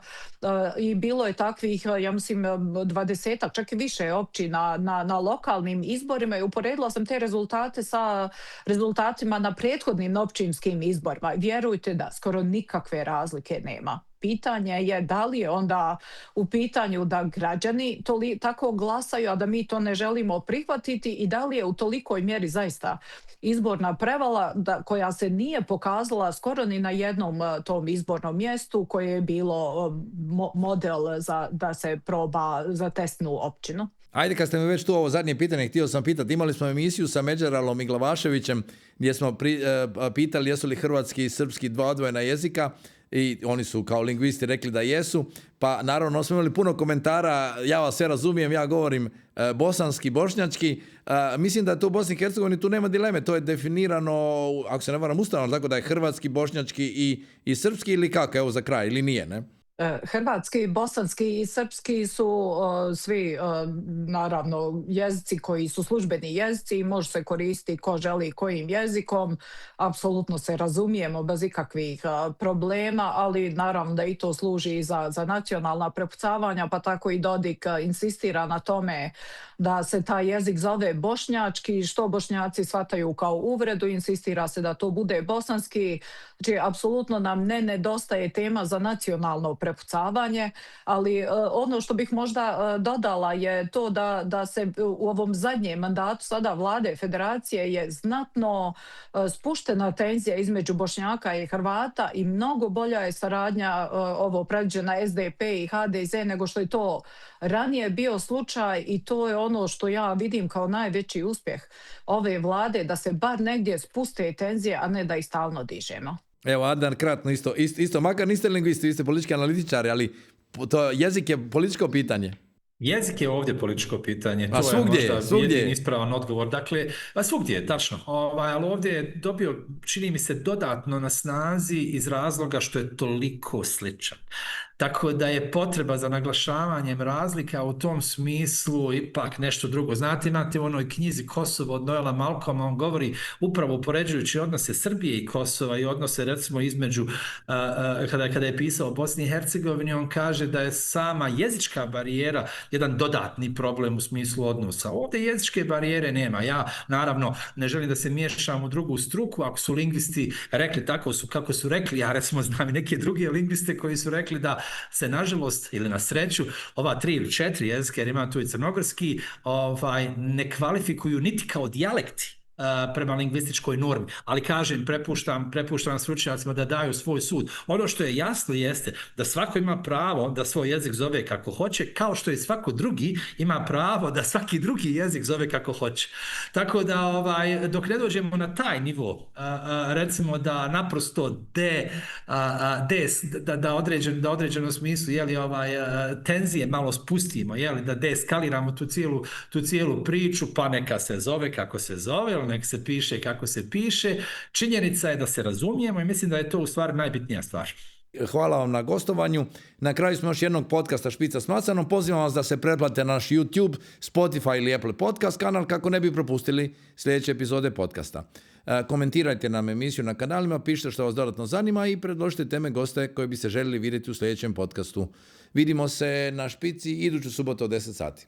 i bilo je takvih, ja mislim, 20, čak i više općina na lokalnim izborima, i uporedila sam te rezultate sa rezultatima na prethodnim općinskim izborima. Vjerujte da skoro nikakve razlike nema. pitanje je da li je onda u pitanju da građani tako glasaju, a da mi to ne želimo prihvatiti i da li je u tolikoj mjeri zaista izborna prevala koja se nije pokazala skoro ni na jednom tom izbornom mjestu koje je bilo model da se proba za testnu općinu. Ajde, kad ste mi već tu ovo zadnje pitanje, htio sam pitati, imali smo emisiju sa Međaralom i Glavaševićem gdje smo pitali jesu li hrvatski i srpski dva odvojena jezika i oni su kao lingvisti rekli da jesu, pa naravno smo imali puno komentara, ja vas sve razumijem, ja govorim bosanski, bošnjački, mislim da to u Bosni i Hercegovini tu nema dileme, to je definirano, ako se ne varam, ustavno, tako da je hrvatski, bošnjački i srpski ili kako, evo za kraj, ili nije, ne? Hrvatski, bosanski i srpski su svi naravno jezici koji su službeni jezici i može se koristiti ko želi kojim jezikom. Apsolutno se razumijemo bez ikakvih problema, ali naravno da i to služi za nacionalna prepucavanja, pa tako i Dodik insistira na tome da se taj jezik zove bošnjački, što Bošnjaci shvataju kao uvredu, insistira se da to bude bosanski. Znači, apsolutno nam ne nedostaje tema za nacionalno prepucavanje, ali ono što bih možda dodala je to da se u ovom zadnjem mandatu sada vlade federacije je znatno spuštena tenzija između Bošnjaka i Hrvata i mnogo bolja je saradnja ovo predviđena SDP i HDZ nego što je to ranije bio slučaj i to je ono što ja vidim kao najveći uspjeh ove vlade, da se bar negdje spuste tenzije, a ne da ih stalno dižemo. Evo, Adnan, kratno isto, makar niste lingvisti, vi ste politički analitičari, ali to jezik je političko pitanje. Jezik je ovdje političko pitanje, to svugdje, je možda jedini ispravan odgovor. Dakle, svugdje je, tačno, ali ovdje je dobio, čini mi se, dodatno na snazi iz razloga što je toliko sličan. Tako da je potreba za naglašavanjem razlika u tom smislu ipak nešto drugo. Znate, imate u onoj knjizi Kosovo od Noela Malcolma, on govori upravo upoređujući odnose Srbije i Kosova i odnose recimo između, kada je pisao o Bosni i Hercegovini, on kaže da je sama jezička barijera jedan dodatni problem u smislu odnosa. Ovdje jezičke barijere nema. Ja naravno ne želim da se miješam u drugu struku, ako su lingvisti rekli tako su kako su rekli, ja recimo znam i neke druge lingviste koji su rekli da se nažalost ili na sreću ova 3 ili 4 jezika, jer ima tu i crnogorski, ne kvalifikuju niti kao dijalekti prema lingvističkoj normi, ali kažem, prepuštam stručnjacima da daju svoj sud. Ono što je jasno jeste da svako ima pravo da svoj jezik zove kako hoće, kao što i svako drugi ima pravo da svaki drugi jezik zove kako hoće. Tako da dok ne dođemo na taj nivo, recimo da naprosto da određenom smislu tenzije malo spustimo, da deeskaliramo tu cijelu priču, pa neka se zove kako se zove, nek se piše kako se piše. Činjenica je da se razumijemo i mislim da je to u stvari najbitnija stvar. Hvala vam na gostovanju. Na kraju smo još jednog podcasta Špica s Macanom. Pozivam vas da se pretplate na naš YouTube, Spotify ili Apple Podcast kanal kako ne bi propustili sljedeće epizode podcasta. Komentirajte nam emisiju na kanalima, pišite što vas dodatno zanima i predložite teme goste koje bi se željeli vidjeti u sljedećem podcastu. Vidimo se na Špici iduću subotu od 10 sati.